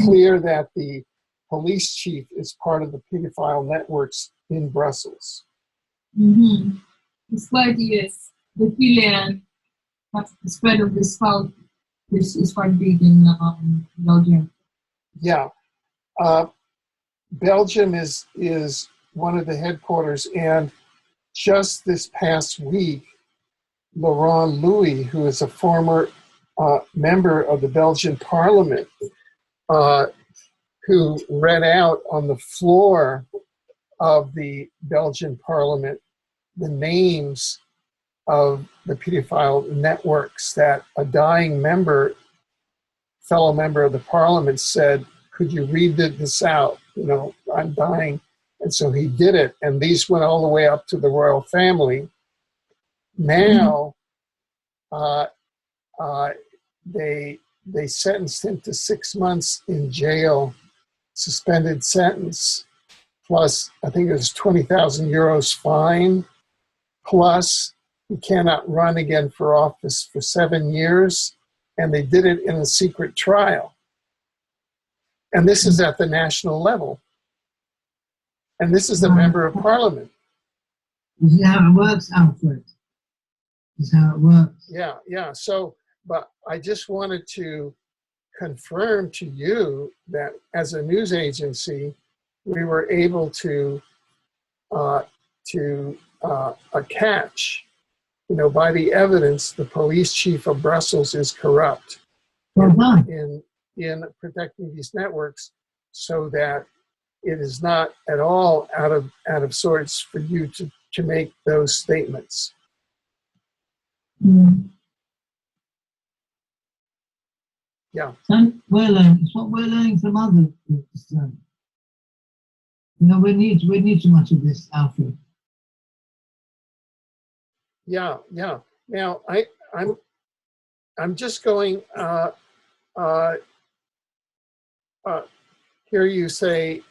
S1: clear that the police chief is part of the pedophile networks in Brussels.
S3: Mm-hmm. It's quite, yes, the feeling that the spread of this cult is quite big in Belgium.
S1: Yeah. Belgium is one of the headquarters, and just this past week, Laurent Louis, who is a former member of the Belgian Parliament, who read out on the floor of the Belgian Parliament the names of the pedophile networks that a dying fellow member of the Parliament said, could you read this out? You know, I'm dying. And so he did it. And these went all the way up to the royal family. Now, they sentenced him to 6 months in jail, suspended sentence, plus I think it was 20,000 euros fine, plus he cannot run again for office for 7 years, and they did it in a secret trial. And this is at the national level. And this is the member of parliament.
S2: This is how it works, Alfred. This is how it works.
S1: Yeah. So, but I just wanted to confirm to you that as a news agency, we were able to catch, by the evidence, the police chief of Brussels is corrupt in protecting these networks, so that it is not at all out of sorts for you to make those statements.
S2: Mm.
S1: Yeah.
S2: So it's what we're learning from others. We need so much of this, Alfred.
S1: Yeah. Now I'm just going. Hear you say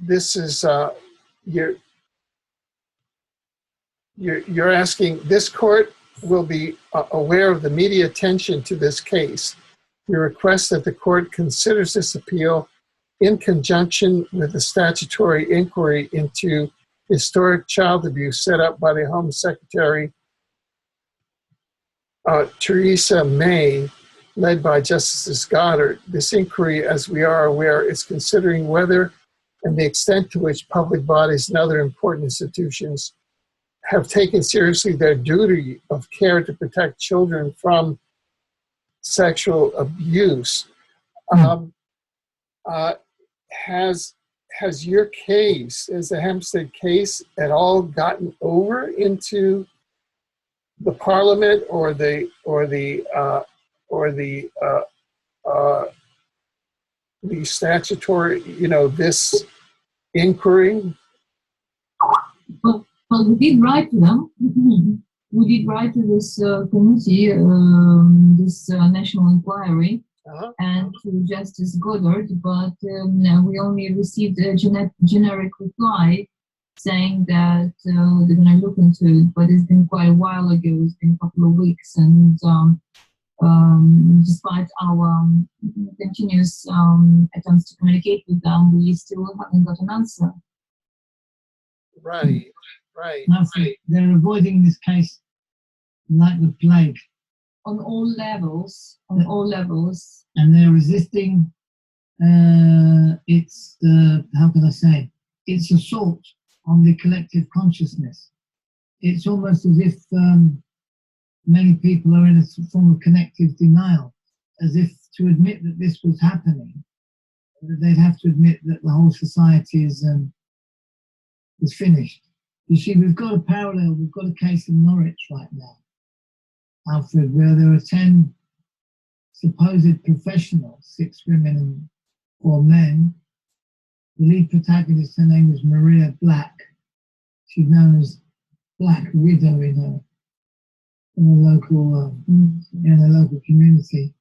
S1: this is you're asking, this court will be aware of the media attention to this case. You request that the court considers this appeal in conjunction with the statutory inquiry into historic child abuse set up by the Home Secretary Theresa May, led by Justice Goddard. This inquiry, as we are aware, is considering whether and the extent to which public bodies and other important institutions have taken seriously their duty of care to protect children from sexual abuse. has your case, has the Hampstead case at all gotten over into the Parliament or the statutory, this inquiry?
S3: Well, we did write to them. We did write to this committee, this national inquiry, and to Justice Goddard, but we only received a generic reply saying that they're going to look into it, but it's been quite a while ago. It's been a couple of weeks, and despite our continuous attempts to communicate with them, we still haven't got an answer.
S1: Right.
S2: Now, they're avoiding this case like the plague.
S3: On all levels.
S2: And they're resisting its, how can I say, its assault on the collective consciousness. It's almost as if many people are in a form of connective denial, as if to admit that this was happening, they'd have to admit that the whole society is finished. You see, we've got a parallel, we've got a case in Norwich right now, Alfred, where there are 10 supposed professionals, 6 women and 4 men. The lead protagonist, her name is Maria Black. She's known as Black Widow in a local community.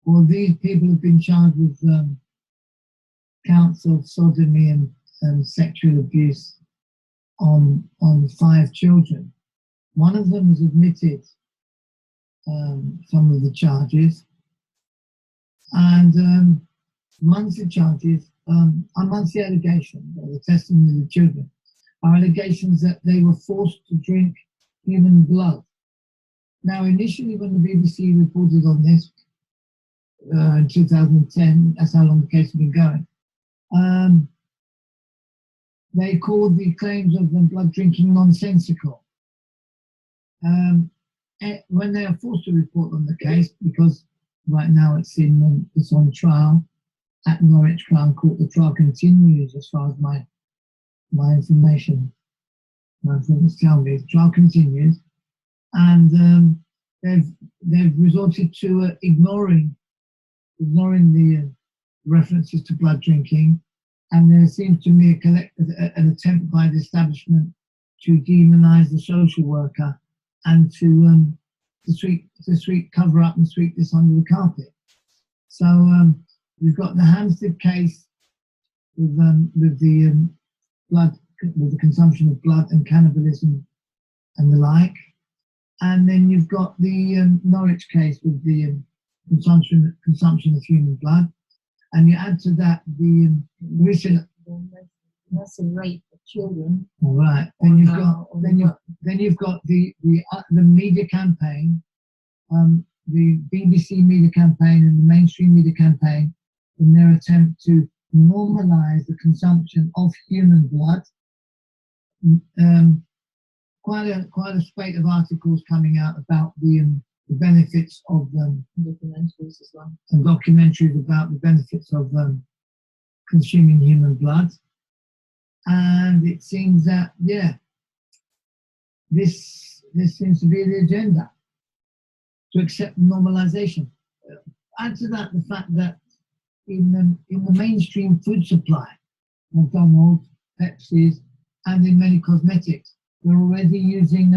S2: Well, these people have been charged with counts of sodomy and sexual abuse on 5 children. One of them has admitted some of the charges, and amongst the charges, amongst the allegations, or the testimony of the children, are allegations that they were forced to drink human blood. Now, initially, when the BBC reported on this in 2010, that's how long the case has been going, they called the claims of blood drinking nonsensical. When they are forced to report on the case, because right now it's on trial at Norwich Crown Court, the trial continues as far as my information tell me. The trial continues, and they've resorted to ignoring the references to blood drinking, and there seems to me an attempt by the establishment to demonise the social worker and to sweep cover up and sweep this under the carpet. So we've got the Hampstead case with the consumption of blood and cannibalism and the like, and then you've got the Norwich case with the consumption of human blood, and you add to that the recent
S3: massive rape of children.
S2: All right. Then you've got the media campaign, the BBC media campaign and the mainstream media campaign, in their attempt to normalise the consumption of human blood. Quite a spate of articles coming out about the benefits of
S3: Documentaries as well,
S2: and documentaries about the benefits of consuming human blood. And it seems that, this seems to be the agenda, to accept normalization. Add to that the fact that in the mainstream food supply, McDonald's, Pepsi's, and in many cosmetics, they're already using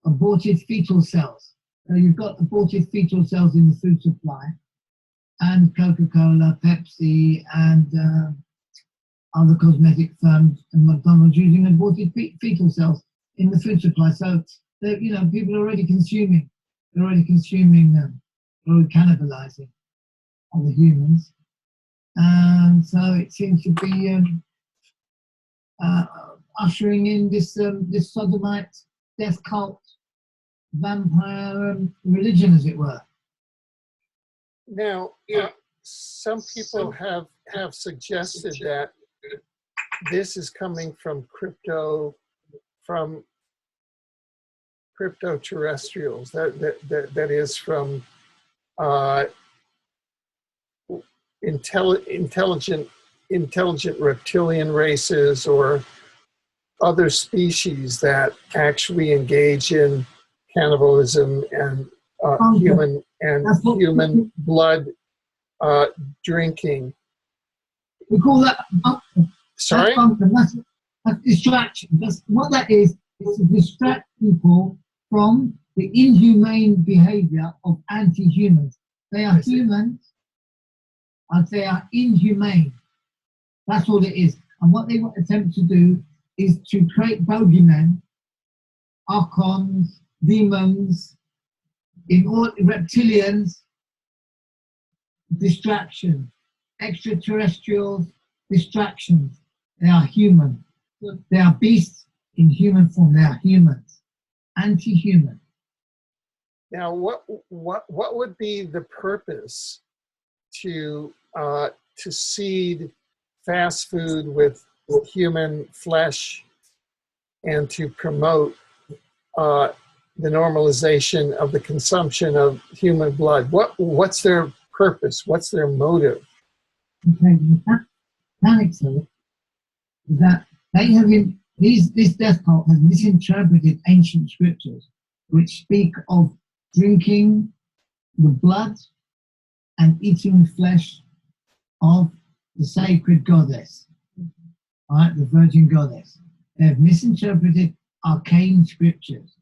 S2: aborted fetal cells. You've got aborted fetal cells in the food supply, and Coca-Cola, Pepsi, and other cosmetic firms and McDonald's using aborted fetal cells in the food supply. So, people are already consuming. They're already cannibalizing other humans. And so it seems to be ushering in this sodomite, death cult, vampire religion, as it were.
S1: Now, some people have suggested that this is coming from crypto-terrestrials. That is from intelligent intelligent reptilian races or other species that actually engage in cannibalism and human blood drinking.
S2: We call that.
S1: Sorry?
S2: That's distraction. That's what that is to distract people from the inhumane behavior of anti-humans. They are humans, and they are inhumane. That's all it is. And what they attempt to do is to create bogeymen, archons, demons, in all reptilians, distraction, extraterrestrials, distractions. They are human. They are beasts in human form. They are humans, anti-human.
S1: Now, what would be the purpose to seed fast food with human flesh and to promote the normalization of the consumption of human blood? What's their purpose? What's their motive?
S2: Okay, the mechanics of it is that they have this death cult has misinterpreted ancient scriptures which speak of drinking the blood and eating the flesh of the sacred goddess, right, the virgin goddess. They have misinterpreted arcane scriptures.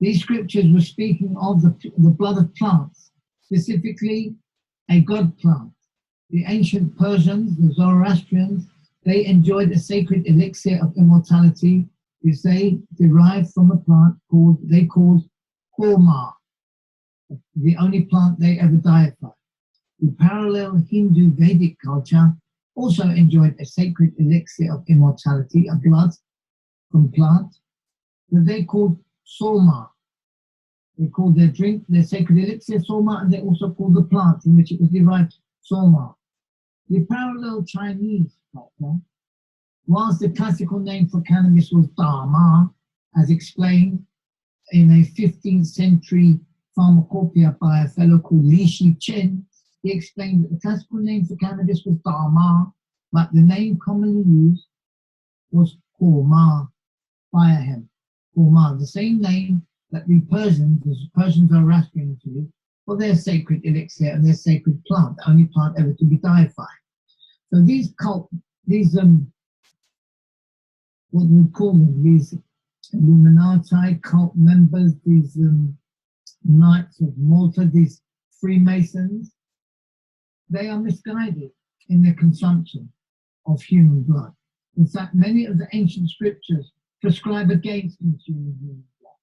S2: These scriptures were speaking of the blood of plants, specifically a god plant. The ancient Persians, the Zoroastrians, they enjoyed a sacred elixir of immortality, which they derived from a plant they called Horma, the only plant they ever deified. The parallel Hindu Vedic culture also enjoyed a sacred elixir of immortality, of blood from plant, that they called Soma. They called their drink, their sacred elixir, Soma, and they also called the plant from which it was derived, Soma. The parallel Chinese culture, whilst the classical name for cannabis was Dharma, as explained in a 15th century pharmacopoeia by a fellow called Li Shi Chen, he explained that the classical name for cannabis was Dharma, but the name commonly used was Horma, fire hemp, Horma, the same name that the Persians are Zoroastrians used for their sacred elixir and their sacred plant, the only plant ever to be deified. So these what we call them, these Illuminati cult members, these Knights of Malta, these Freemasons, they are misguided in their consumption of human blood. In fact, many of the ancient scriptures prescribe against consuming human blood.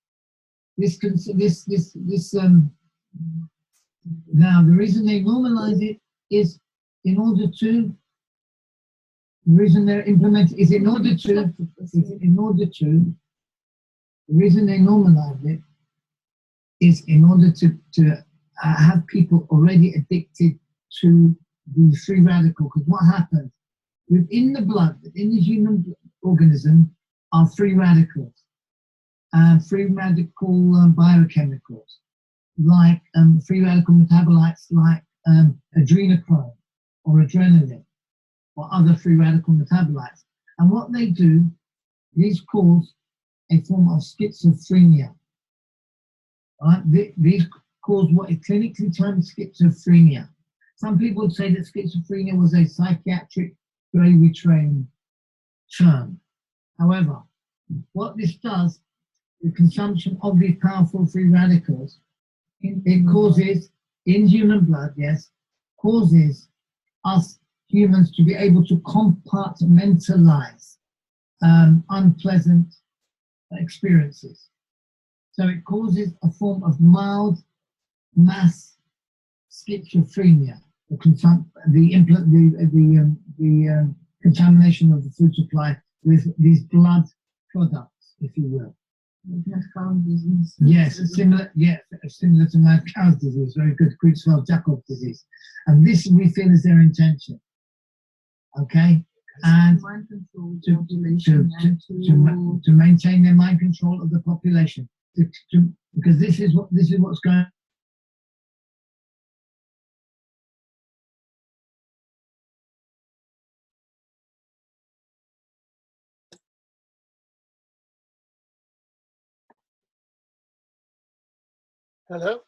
S2: Now, the reason they normalize it is in order to. The reason they're implementing is in order to. The reason they normalize it is in order to have people already addicted to the free radical. Because what happens within the blood, within the human organism, are free radicals, free radical biochemicals, like free radical metabolites like adrenochrome or adrenaline or other free radical metabolites. And what they do, these cause a form of schizophrenia. Right? These cause what is clinically termed schizophrenia. Some people would say that schizophrenia was a psychiatric gravy train term. However, what this does, the consumption of these powerful free radicals, it causes, in human blood, yes, causes us humans to be able to compartmentalize unpleasant experiences. So it causes a form of mild mass schizophrenia, the contamination of the food supply with these blood products, if you will.
S3: Mad cow's disease.
S2: Yes, similar to mad cow's disease. Very good, Creutzfeldt-Jakob disease, and this we feel is their intention. Okay, and to maintain their mind control of the population, because this is what's going
S1: Hello?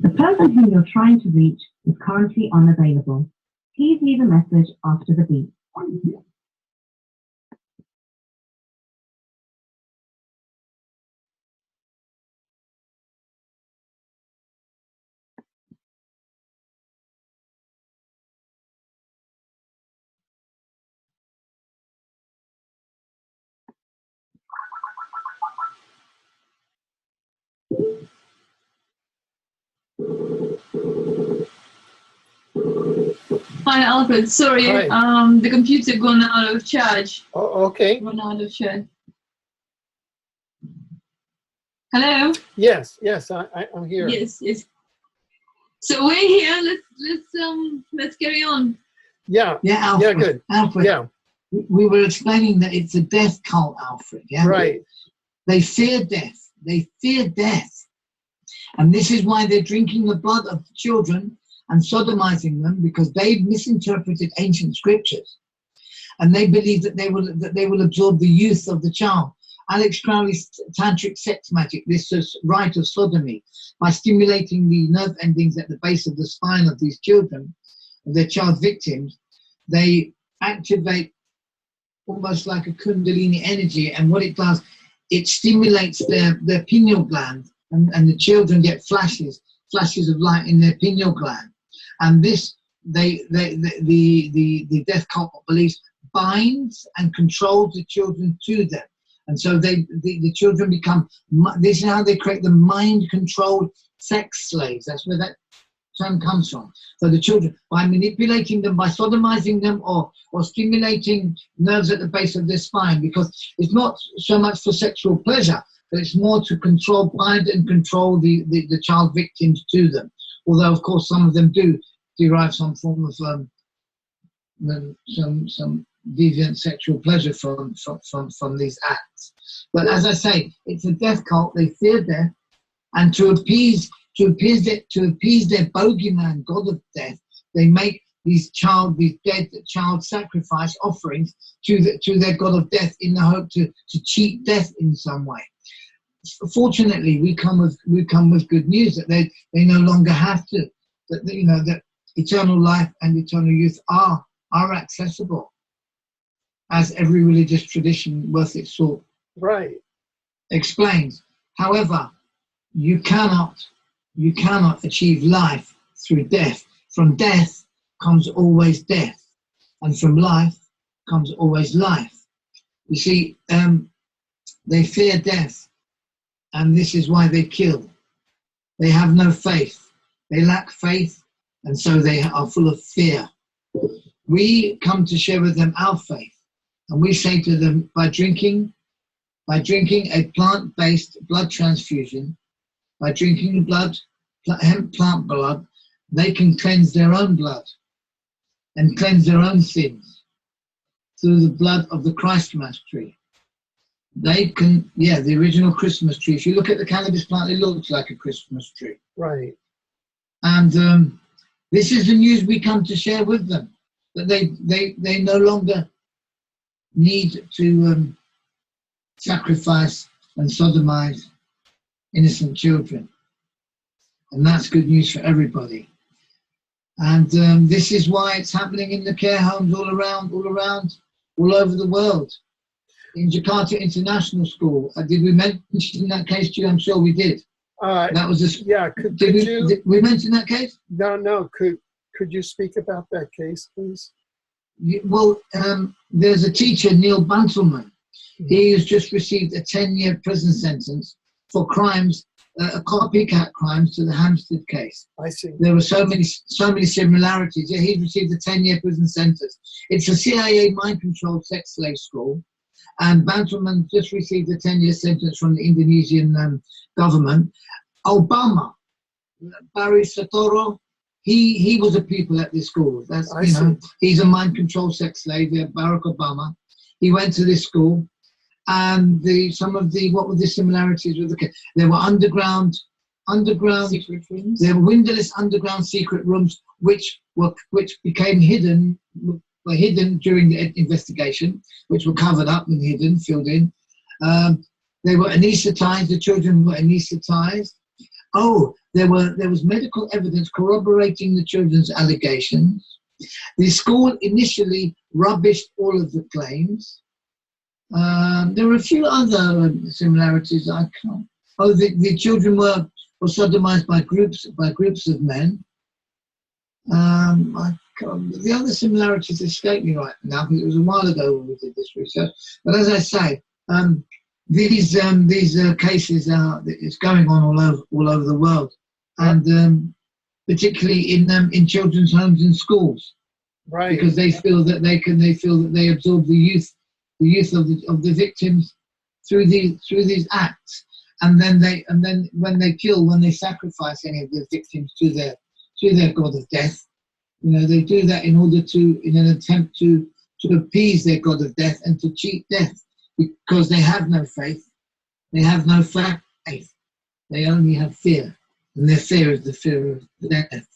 S4: The person whom you're trying to reach is currently unavailable. Please leave a message after the beep.
S3: Hi, Alfred. Sorry,
S1: Hi.
S3: the computer gone out of charge.
S1: Oh, okay.
S3: Run out of charge. Hello.
S1: Yes, I'm here.
S3: Yes, yes. So we're here. Let's carry on.
S1: Yeah.
S2: Yeah, Alfred.
S1: Yeah, good.
S2: Alfred.
S1: Yeah.
S2: We were explaining that it's a death cult, Alfred. Yeah.
S1: Right.
S2: They fear death. They fear death, and this is why they're drinking the blood of the children and sodomizing them, because they've misinterpreted ancient scriptures, and they believe that they will absorb the youth of the child. Alex Crowley's tantric sex magic, this is rite of sodomy, by stimulating the nerve endings at the base of the spine of these children, of their child victims, they activate almost like a kundalini energy, and what it does, it stimulates their pineal gland, and the children get flashes of light in their pineal gland, and this the death cult beliefs binds and controls the children to them, and so the children become, this is how they create the mind-controlled sex slaves. That's where that term comes from. So the children, by manipulating them, by sodomizing them, or stimulating nerves at the base of their spine, because it's not so much for sexual pleasure, but it's more to bind and control the child victims to them. Although, of course, some of them do derive some form of some deviant sexual pleasure from these acts. But as I say, it's a death cult. They fear death, and to appease their bogeyman, god of death, they make these dead child sacrifice offerings to their god of death in the hope to cheat death in some way. Fortunately, we come with good news that they no longer have to. That eternal life and eternal youth are accessible, as every religious tradition worth its salt explains. However, you cannot achieve life through death. From death comes always death, and from life comes always life. You see, they fear death, and this is why they kill. They have no faith. They lack faith, and so they are full of fear. We come to share with them our faith, and we say to them, by drinking a plant-based blood transfusion, by drinking hemp plant blood, they can cleanse their own blood and cleanse their own sins through the blood of the Christmas tree. They can, the original Christmas tree. If you look at the cannabis plant, it looks like a Christmas tree.
S1: Right.
S2: And this is the news we come to share with them, that they no longer need to sacrifice and sodomize innocent children. And that's good news for everybody. And this is why it's happening in the care homes all over the world. In Jakarta International School, did we mention that case to you? I'm sure we did. That was a,
S1: yeah.
S2: Did we mention that case?
S1: No. Could you speak about that case, please?
S2: Well, there's a teacher, Neil Bantelman. He has just received a 10-year prison sentence for crimes, copycat crimes to the Hampstead case.
S1: I see.
S2: There were so many similarities. Yeah, he received a 10-year prison sentence. It's a CIA mind-controlled sex slave school, and Bantelman just received a 10-year sentence from the Indonesian government. Obama, Barry Sotoro, he was a pupil at this school. That's he's a mind-controlled sex slave. Barack Obama, he went to this school. And what were the similarities with the case? There were underground secret rooms. There were windowless underground secret rooms which became hidden, were hidden during the investigation, which were covered up and hidden, filled in. They were anaesthetized. The children were anaesthetized. Oh, there was medical evidence corroborating the children's allegations. The school initially rubbished all of the claims. There were a few other similarities. I can't. Oh, the children were sodomized by groups of men. The other similarities escape me right now because it was a while ago when we did this research. But as I say, these cases it's going on all over the world, and particularly in children's homes and schools,
S1: right?
S2: Because they feel that they absorb the youth of the victims through these acts, and then when they sacrifice any of the victims to their god of death, they do that in an attempt to appease their god of death and to cheat death, because they have no faith. They have no faith. They only have fear, and their fear is the fear of death.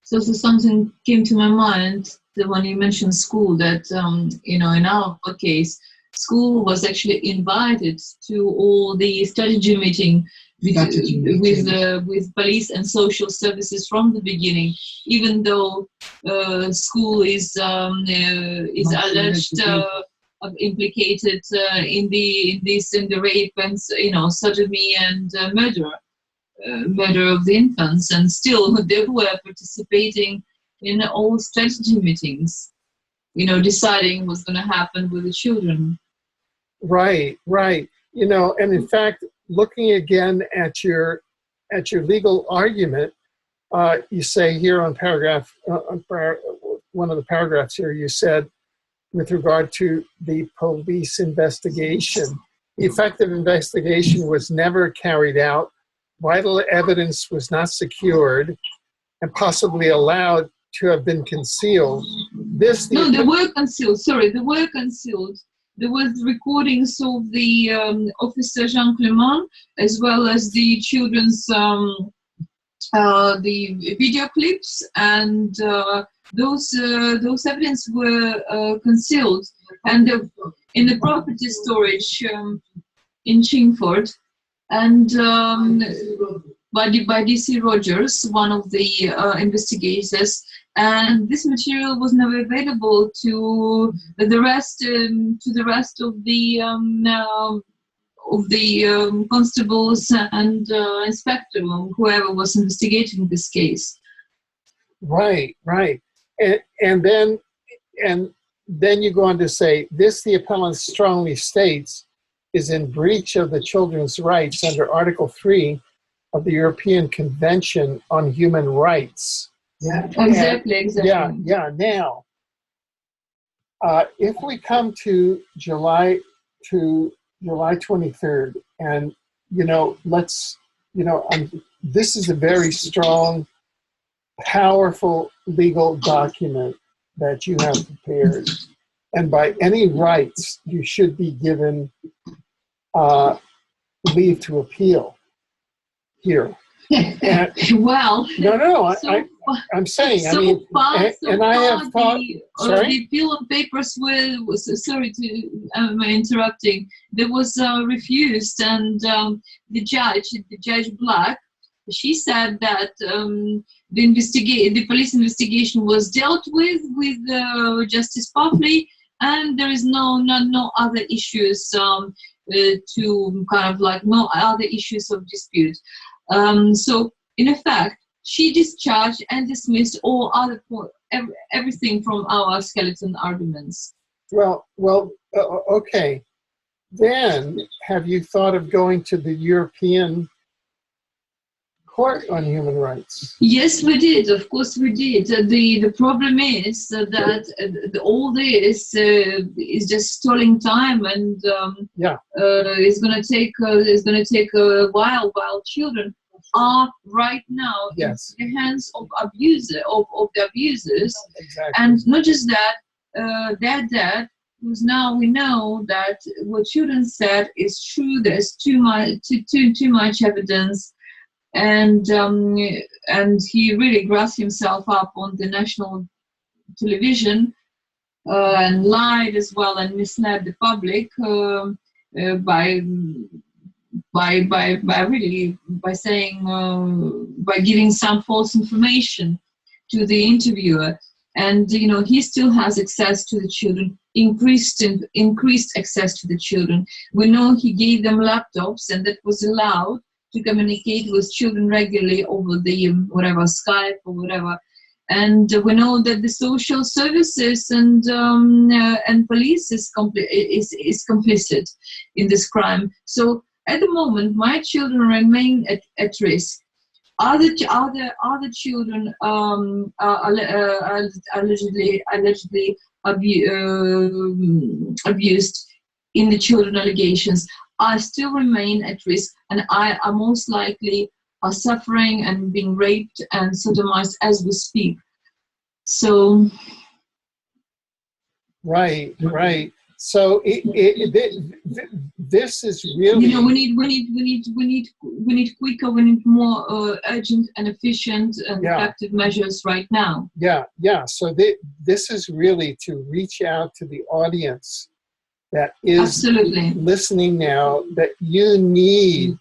S3: So something came to my mind when you mentioned school, that in our case, school was actually invited to all the strategy meeting with police and social services from the beginning, even though school is alleged implicated in the rape and sodomy and murder of the infants, and still they were participating in all strategy meetings, deciding what's going to happen with the children.
S1: Right. And in fact, looking again at your legal argument, you say here on one of the paragraphs here, you said, with regard to the police investigation, the effective investigation was never carried out, vital evidence was not secured, and possibly allowed to have been concealed. They were concealed.
S3: Sorry, they were concealed. There was recordings of the officer Jean Clement, as well as the children's the video clips, and those evidence were concealed, and in the property storage in Chingford, and by DC Rogers, one of the investigators, and this material was never available to the rest of the constables and inspector, whoever was investigating this case.
S1: Right. And then you go on to say, this, the appellant strongly states, is in breach of the children's rights under Article 3 of the European Convention on Human Rights.
S2: Yeah.
S3: Exactly, exactly.
S1: Yeah. Now, if we come to July 23rd, and this is a very strong, powerful legal document that you have prepared, and by any rights, you should be given leave to appeal here. And,
S3: Well,
S1: no,
S3: so
S1: I'm saying,
S3: so
S1: I mean,
S3: far,
S1: and I have thought,
S3: the appeal of papers was sorry to interrupting. There was refused, and the judge Black, she said that the police investigation was dealt with Justice Puffley, and there is no other issues to kind of like no other issues of dispute. So in effect, she discharged and dismissed all other everything from our skeleton arguments.
S1: Well, okay. Then, have you thought of going to the European Court on Human Rights?
S3: Yes, we did. Of course, we did. The problem is that all this is just stalling time, and it's going to take a while. While children are right now in the hands of the abusers,
S1: exactly.
S3: And not just that, their dad, who's now we know that what children said is true. There's too much evidence. And he really grasped himself up on the national television and lied as well and misled the public by giving some false information to the interviewer. And he still has access to the children, increased access to the children. We know he gave them laptops, and that was allowed to communicate with children regularly over the whatever Skype or whatever. And we know that the social services and police is complicit in this crime. So at the moment, my children remain at risk. Other children are allegedly abused in the children allegations. I still remain at risk, and I are most likely are suffering and being raped and sodomized as we speak. So,
S1: right. So this is really, we need quicker, we need more urgent and efficient and effective measures right now. Yeah. So this is really to reach out to the audience that is
S3: absolutely
S1: listening now, that you need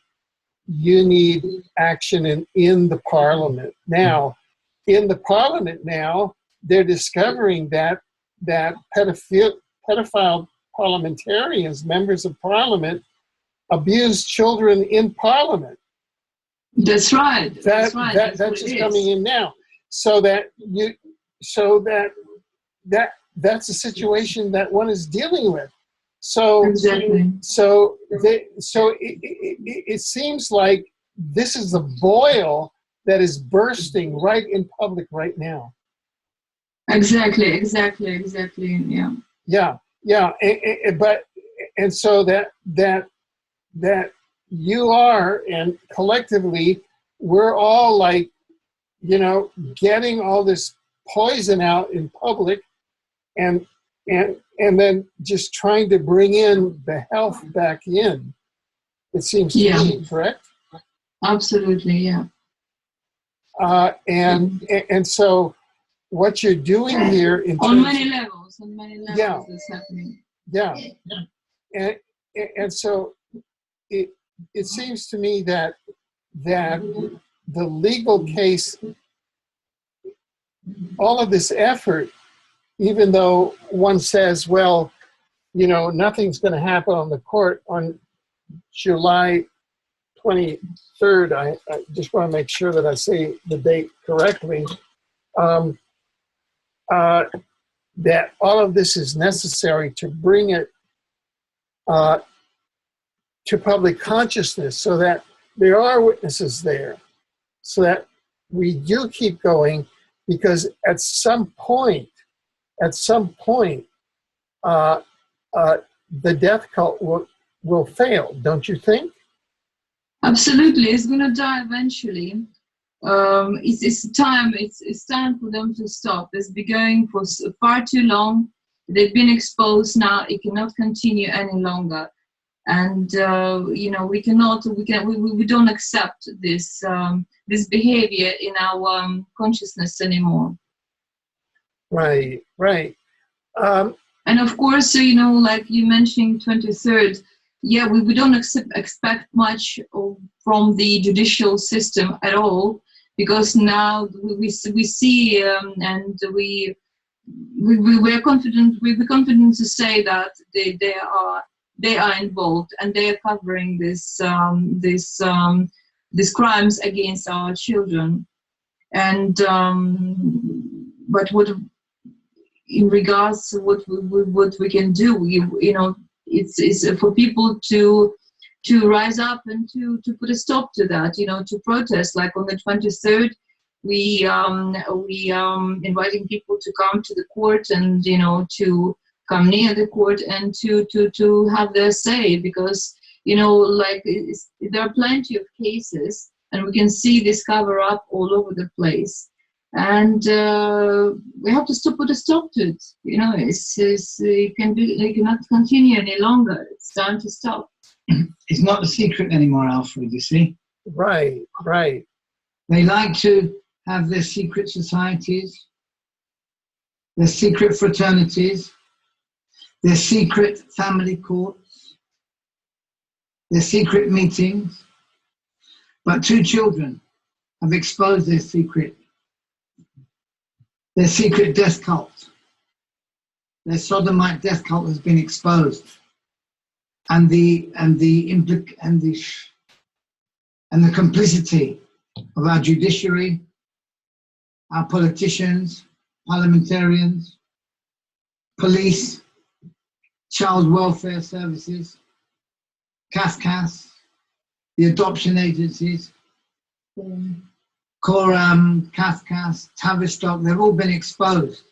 S1: action in the parliament. Now, in the parliament now, they're discovering that pedophile parliamentarians, members of parliament, abuse children in parliament.
S3: That's right.
S1: That's just coming in now. That's a situation that one is dealing with. So
S3: exactly.
S1: So it seems like this is a boil that is bursting right in public right now.
S3: Exactly. Yeah.
S1: And so that you are, and collectively we're all like, getting all this poison out in public, and then just trying to bring in the health back in. It seems to me, correct?
S3: Absolutely, yeah.
S1: And so what you're doing here in
S3: on many levels, is happening.
S1: Yeah. And so it seems to me that the legal case, all of this effort, even though one says, well, nothing's going to happen on the court on July 23rd. I just want to make sure that I say the date correctly. that all of this is necessary to bring it to public consciousness, so that there are witnesses there, so that we do keep going, because at some point, the death cult will fail, don't you think?
S3: Absolutely, it's going to die eventually. It's time for them to stop. It's been going for far too long. They've been exposed now. It cannot continue any longer, and you know, we don't accept this this behavior in our consciousness anymore.
S1: Right.
S3: And of course, you know, like you mentioned, 23rd. Yeah, we don't expect much from the judicial system at all, because now we see and we're confident. We're confident to say that they are involved, and they are covering these crimes against our children. And but what in regards to what we can do, you know, it's for people to rise up and to put a stop to that, you know, to protest. Like on the 23rd, we inviting people to come to the court, and you know, to come near the court and to have their say, because you know, like there are plenty of cases, and we can see this cover up all over the place. And we have to put a stop to it. You know, it cannot continue any longer. It's time to stop.
S2: It's not a secret anymore, Alfred, you see.
S1: Right.
S2: They like to have their secret societies, their secret fraternities, their secret family courts, their secret meetings. But 2 children have exposed their secret death cult. Their sodomite death cult has been exposed, and the complicity of our judiciary, our politicians, parliamentarians, police, child welfare services, CAFCAS, the adoption agencies, Coram, CAFCAS, Tavistock, they've all been exposed.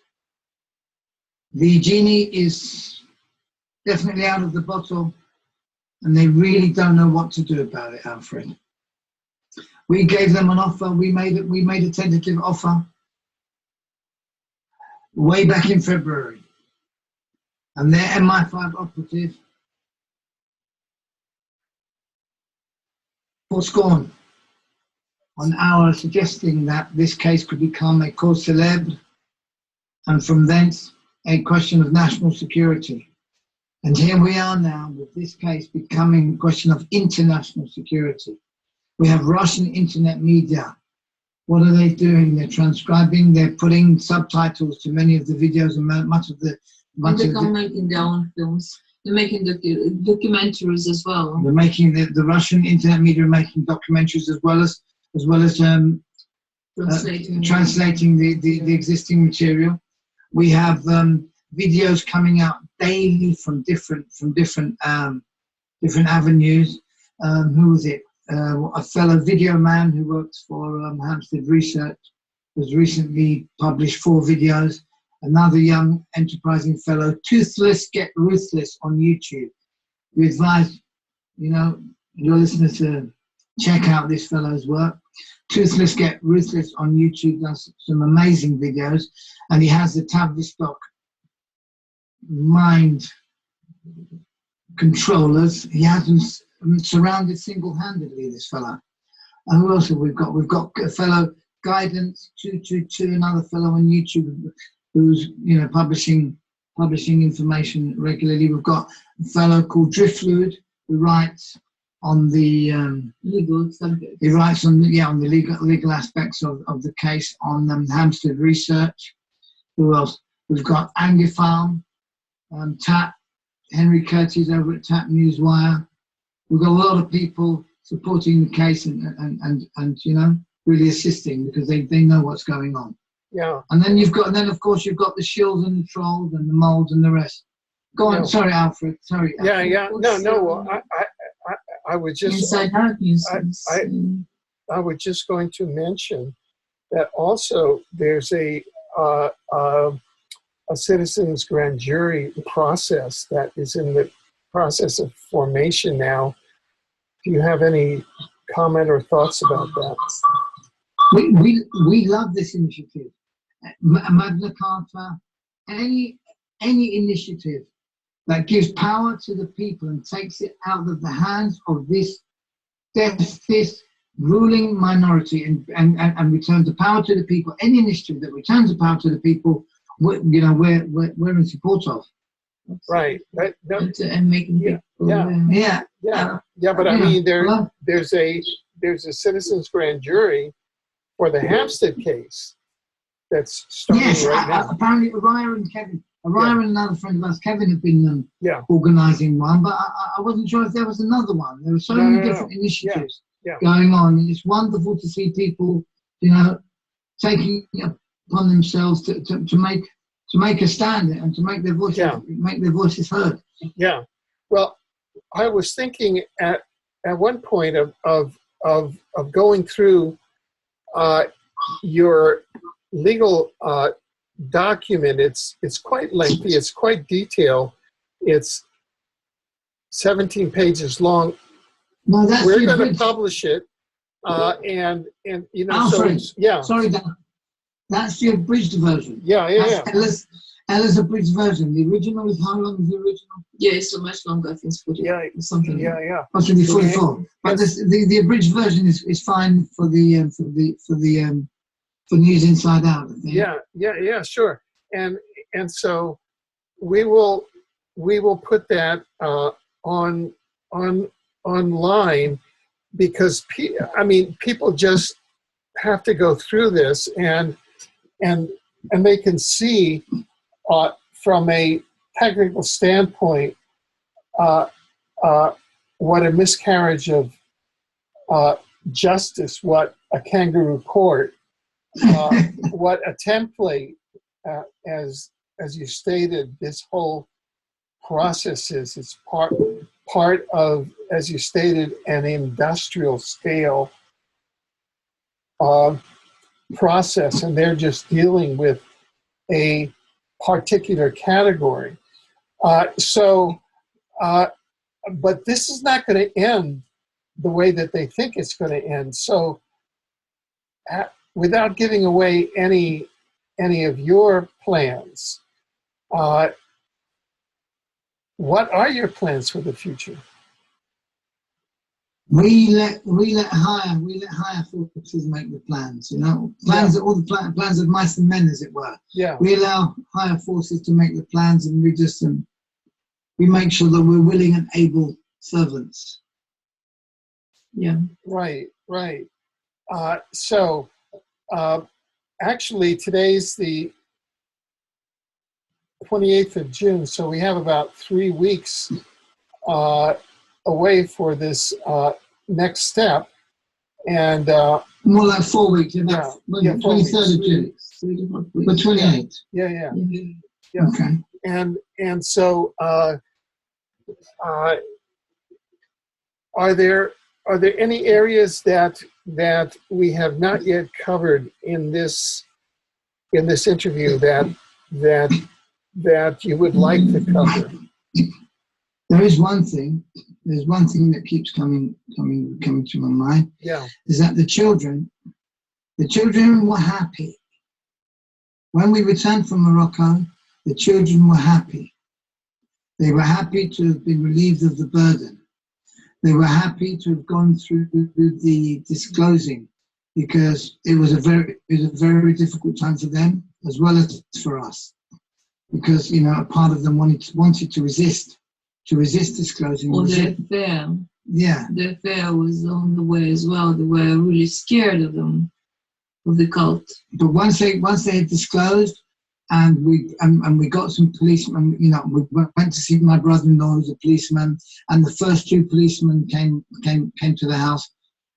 S2: The genie is definitely out of the bottle, and they really don't know what to do about it, Alfred. We gave them an offer. We made a tentative offer way back in February, and their MI5 operative forsworn on our suggesting that this case could become a cause célèbre, and from thence a question of national security. And here we are now with this case becoming a question of international security. We have Russian internet media. What are they doing? They're transcribing, they're putting subtitles to many of the videos, and much of the...
S3: They're making their own films. They're making documentaries as well.
S2: They're making the Russian internet media are making documentaries as well as translating the existing material. We have videos coming out daily from different avenues. Who was it? A fellow video man who works for Hampstead Research has recently published 4 videos. Another young enterprising fellow, Toothless Get Ruthless on YouTube. We advise, you know, your listeners to check out this fellow's work. Toothless Get Ruthless on YouTube does some amazing videos, and he has the Tavistock mind controllers. He has them surrounded single-handedly, this fellow. And who else have we got? We've got a fellow, Guidance 222, another fellow on YouTube who's, you know, publishing information regularly. We've got a fellow called Driftfluid who writes on the
S3: legal subjects.
S2: He writes on the legal aspects of the case on Hampstead Research. Who else? We've got Angifalm, Tap, Henry Curtis over at Tap Newswire. We've got a lot of people supporting the case and you know, really assisting, because they know what's going on.
S1: Yeah.
S2: And then of course you've got the shills and the trolls and the moles and the rest. Go on, sorry, Alfred. Sorry.
S1: Yeah,
S2: Alfred.
S1: yeah. No. Well, I would just.
S3: Inside out nuisance.
S1: I was just going to mention that also there's a citizens grand jury process that is in the process of formation now. Do you have any comment or thoughts about that?
S2: We love this initiative. Magna Carta, any initiative that gives power to the people and takes it out of the hands of this ruling minority and returns the power to the people. Any initiative that returns the power to the people, we're in support of.
S1: Right.
S3: And making people.
S1: But I mean, there's a citizens grand jury for the Hampstead case that's starting right now.
S2: Apparently, Araya and Kevin, and another friend of ours, Kevin, have been organising one, but I wasn't sure if there was another one. There were so many different initiatives going on, and it's wonderful to see people, taking it upon themselves to make a stand and to make their voices heard.
S1: Yeah. Well, I was thinking at one point of going through your legal document. It's quite lengthy. It's quite detailed. It's 17 pages long.
S2: No, that's
S1: we're going to publish it, and
S2: Alfred,
S1: so
S2: sorry, Dan. That's the abridged version.
S1: Yeah.
S2: Ella's abridged version. The original is how long is the original?
S3: Yeah, it's so much longer. I think it's 40.
S1: Yeah,
S3: something.
S1: Yeah.
S2: Possibly 44. But the abridged version is fine for News Inside Out, I think.
S1: Yeah, sure. And so we will put that online, because people just have to go through this and they can see from a technical standpoint what a miscarriage of justice, what a kangaroo court, what a template, as you stated, this whole process is. It's part of, as you stated, an industrial scale process, and they're just dealing with a particular category. But this is not going to end the way that they think it's going to end. So without giving away any of your plans, what are your plans for the future?
S2: We let higher forces make the plans. Plans are all the plans of mice and men, as it were.
S1: Yeah.
S2: We allow higher forces to make the plans, and we just we make sure that we're willing and able servants.
S3: Yeah.
S1: Right. Actually, today's the 28th of June, so we have about 3 weeks away for this next step, and
S2: more like 4 weeks. 23rd of June. But 28th.
S1: Yeah.
S2: Okay.
S1: And so, are there any areas that we have not yet covered in this interview that you would like to cover?
S2: There is one thing. There's one thing that keeps coming to my mind.
S1: Yeah.
S2: Is that the children were happy. When we returned from Morocco, the children were happy. They were happy to have been relieved of the burden. They were happy to have gone through the disclosing, because it was a very difficult time for them as well as for us, because a part of them wanted to resist disclosing.
S3: Or their fear.
S2: Yeah.
S3: Their fear was on the way as well. They were really scared of them, of the cult.
S2: But once they had disclosed, and we got some policemen, we went to see my brother-in-law, who's a policeman, and the first 2 policemen came to the house.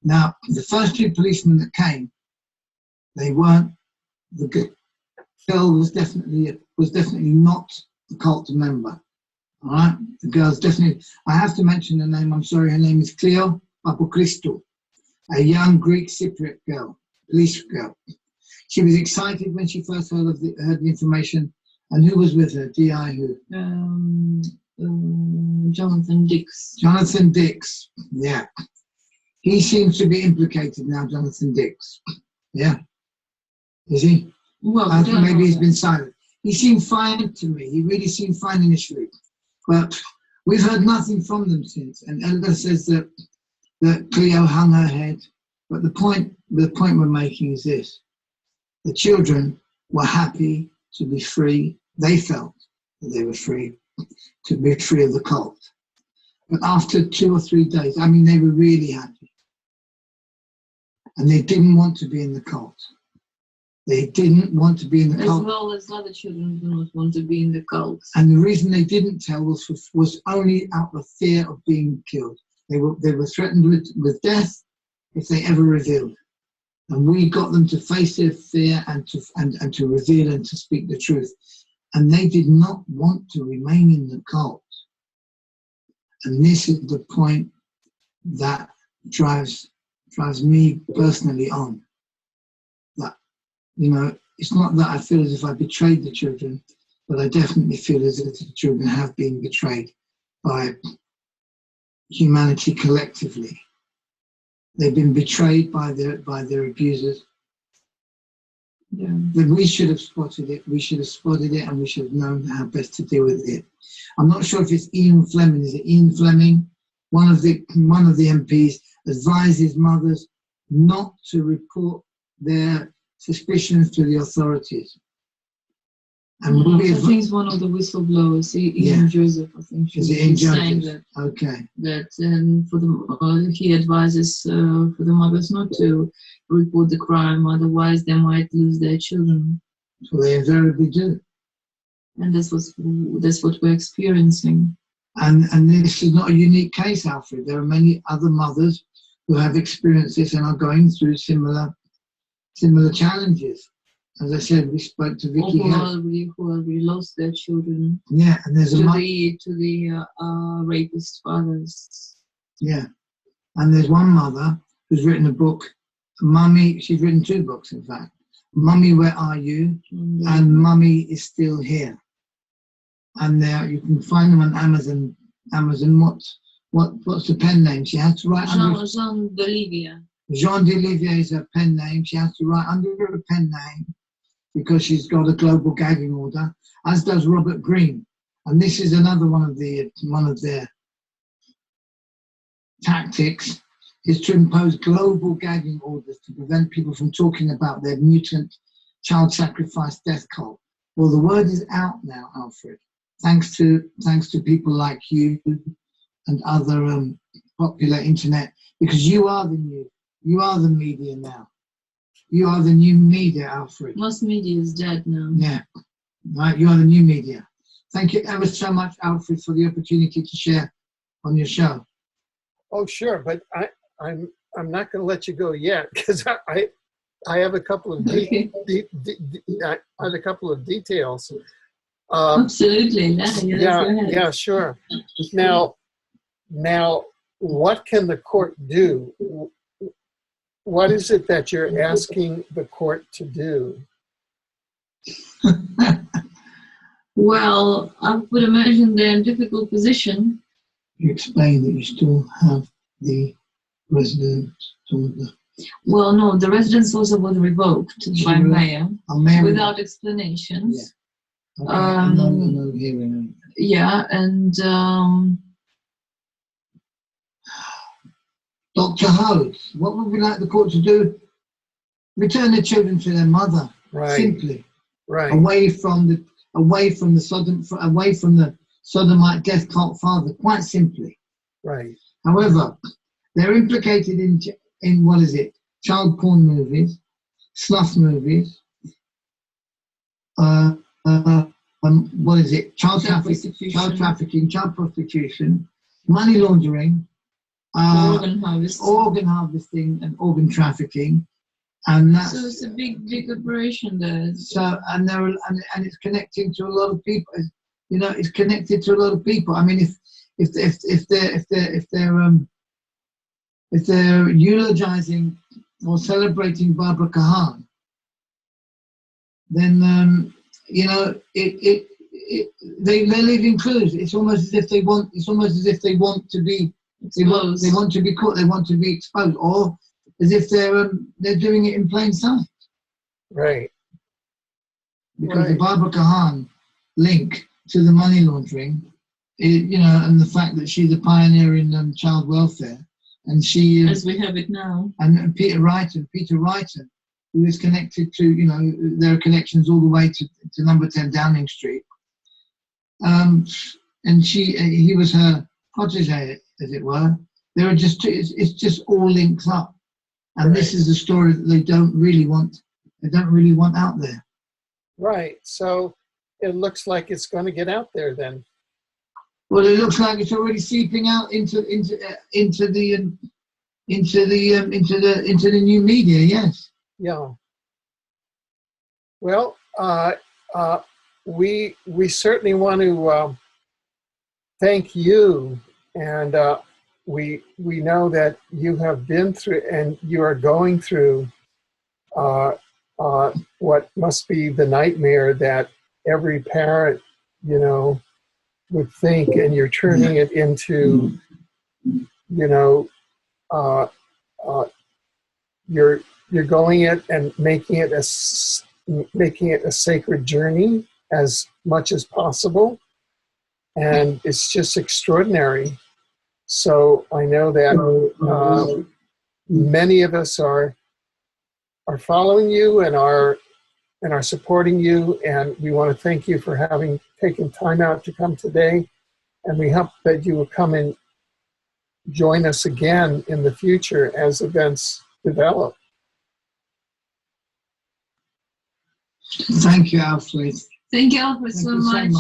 S2: Now, the first 2 policemen that came, they weren't the girl was definitely not a cult member. All right, the girl's definitely. I have to mention her name. I'm sorry, her name is Cleo Papachristou, a young Greek Cypriot girl, police girl. She was excited when she first heard the information. And who was with her? D.I. who?
S3: Jonathan Dix.
S2: Jonathan Dix. Yeah, he seems to be implicated now. Jonathan Dix. Yeah, is he?
S3: Well,
S2: I think maybe he's been silent. He seemed fine to me. He really seemed fine initially, but we've heard nothing from them since. And Elga says that Cleo hung her head. But the point we're making is this: the children were happy to be free. They felt that they were free to be free of the cult. But after 2 or 3 days, I mean, they were really happy, and they didn't want to be in the cult. They didn't want to be in the cult.
S3: As well as other children do not want to be in the cult.
S2: And the reason they didn't tell was only out of fear of being killed. They were threatened with death if they ever revealed. And we got them to face their fear and to reveal and to speak the truth. And they did not want to remain in the cult. And this is the point that drives me personally on. That, you know, it's not that I feel as if I betrayed the children, but I definitely feel as if the children have been betrayed by humanity collectively. They've been betrayed by their abusers.
S3: Yeah.
S2: That we should have spotted it. We should have spotted it, and we should have known how best to deal with it. I'm not sure if it's Ian Fleming. Is it Ian Fleming? One of the MPs advises mothers not to report their suspicions to the authorities. And
S3: I think it's one of the whistleblowers, Ian Joseph. I think
S2: is it Ian
S3: saying
S2: Joseph? Okay.
S3: That for the he advises for the mothers not to report the crime, otherwise they might lose their children.
S2: So they invariably do.
S3: And that's what we're experiencing.
S2: And this is not a unique case, Alfred. There are many other mothers who have experienced this and are going through similar challenges. As I said, we spoke to Vicky.
S3: Who already lost their children.
S2: Yeah, and there's
S3: to the rapist fathers.
S2: Yeah, and there's one mother who's written a book. Mummy, she's written 2 books, in fact. Mummy, Where Are You? And Mummy Is Still Here. And there you can find them on Amazon. What's the pen name? She has to write under.
S3: Jean d'Olivier.
S2: Jean d'Olivier is her pen name. She has to write under a pen name because she's got a global gagging order, as does Robert Greene. And this is another one of their tactics, is to impose global gagging orders to prevent people from talking about their mutant child sacrifice death cult. Well, the word is out now, Alfred, thanks to people like you and other popular internet, because you are the media now. You are the new media, Alfred.
S3: Most media is dead now.
S2: Yeah, right. You are the new media. Thank you ever so much, Alfred, for the opportunity to share on your show.
S1: Oh, sure, but I'm not going to let you go yet because I have a couple of details.
S3: Absolutely,
S1: yeah, sure. Now, what can the court do? What is it that you're asking the court to do?
S3: Well, I would imagine they're in a difficult position.
S2: You explain that you still have the residence order.
S3: Well, no, the residence order was revoked by mayor without explanations.
S2: Yeah. Okay. No hearing.
S3: Yeah, and
S2: Dr. Hodes, what would we like the court to do? Return the children to their mother,
S1: right.
S2: Simply,
S1: right,
S2: away from the sodomite death cult father, quite simply.
S1: Right.
S2: However, they're implicated in what is it? Child porn movies, snuff movies. What is it? Child trafficking, child prostitution, money laundering.
S3: Organ
S2: harvesting and organ trafficking, And that's,
S3: So it's a big operation there.
S2: so, and and it's connecting to a lot of people. You know, it's connected to a lot of people. I mean, if they're eulogizing or celebrating Barbara Kahan, then you know they live in clues. It's almost as if they want. It's almost as if they want to be. They want to be caught. They want to be exposed, or as if they're doing it in plain sight.
S1: Right.
S2: Because the Barbara Kahan link to the money laundering, you know, and the fact that she's a pioneer in child welfare, and she
S3: as we have it now,
S2: and Peter Wrighton, who is connected to, you know, there are connections all the way to number 10 Downing Street, and he was her protege, as it were. There are just it's just all links up, and
S1: right.
S2: This is a story that they don't really want out there.
S1: Right. So it looks like it's going to get out there then.
S2: Well, it looks like it's already seeping out into the new media. Yes.
S1: Yeah. Well, we certainly want to thank you, and we know that you have been through and you are going through what must be the nightmare that every parent, you know, would think, and you're turning it into, you know, you're going it and making it a sacred journey as much as possible, and it's just extraordinary. So I know that many of us are following you and are supporting you, and we want to thank you for having taken time out to come today, and we hope that you will come and join us again in the future as events develop.
S2: Thank you, Alfred.
S3: Thank you, Alfred, so much.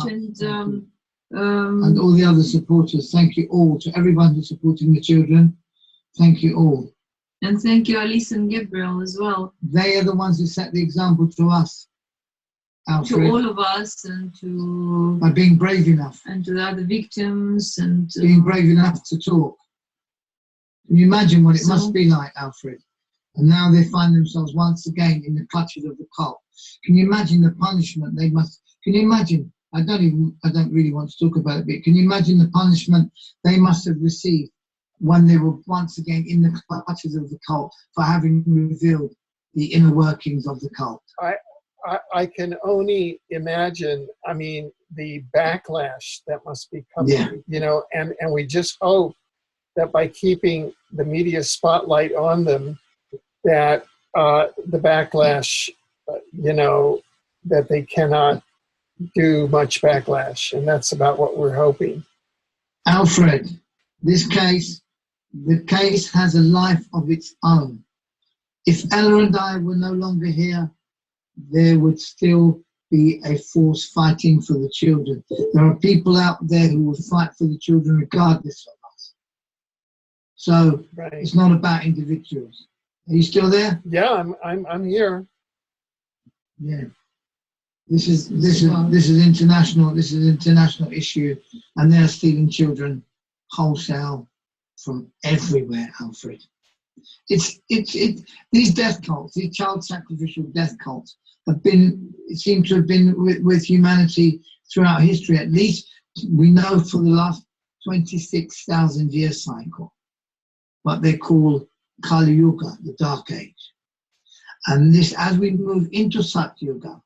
S2: And all the other supporters. Thank you all, to everyone who's supporting the children. Thank you all.
S3: And thank you, Alice and Gabriel, as well.
S2: They are the ones who set the example to us, Alfred.
S3: To all of us, and to...
S2: by being brave enough.
S3: And to the other victims, and...
S2: being brave enough to talk. Can you imagine what it must be like, Alfred? And now they find themselves once again in the clutches of the cult. Can you imagine the punishment they must... Can you imagine... I don't really want to talk about it, but can you imagine the punishment they must have received when they were once again in the clutches of the cult for having revealed the inner workings of the cult?
S1: I can only imagine, I mean, the backlash that must be coming, you know, and we just hope that by keeping the media spotlight on them, that the backlash, you know, that they cannot do much backlash, and that's about what we're hoping.
S2: Alfred, the case has a life of its own. If Ella and I were no longer here, there would still be a force fighting for the children. There are people out there who will fight for the children regardless of us. So It's not about individuals. Are you still there?
S1: Yeah, I'm here.
S2: Yeah. This is international. This is an international issue, and they're stealing children wholesale from everywhere, Alfred. These death cults, these child sacrificial death cults, seem to have been with humanity throughout history. At least we know for the last 26,000 year cycle, what they call Kali Yuga, the Dark Age. And this, as we move into Sat Yuga,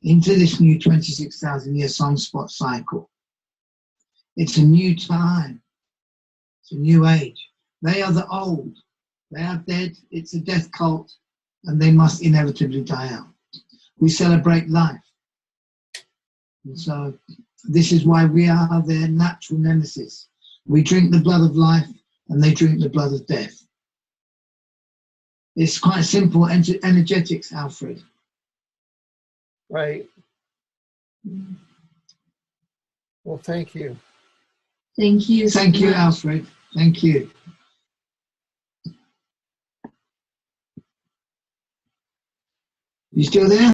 S2: into this new 26,000 year sunspot cycle, it's a new time. It's a new age. They are the old. They are dead. It's a death cult, and they must inevitably die out. We celebrate life. And so this is why we are their natural nemesis. We drink the blood of life, and they drink the blood of death. It's quite simple energetics, Alfred.
S1: Right. Well, thank you.
S3: Thank you.
S2: Thank you, Alfred. Thank you. You still there?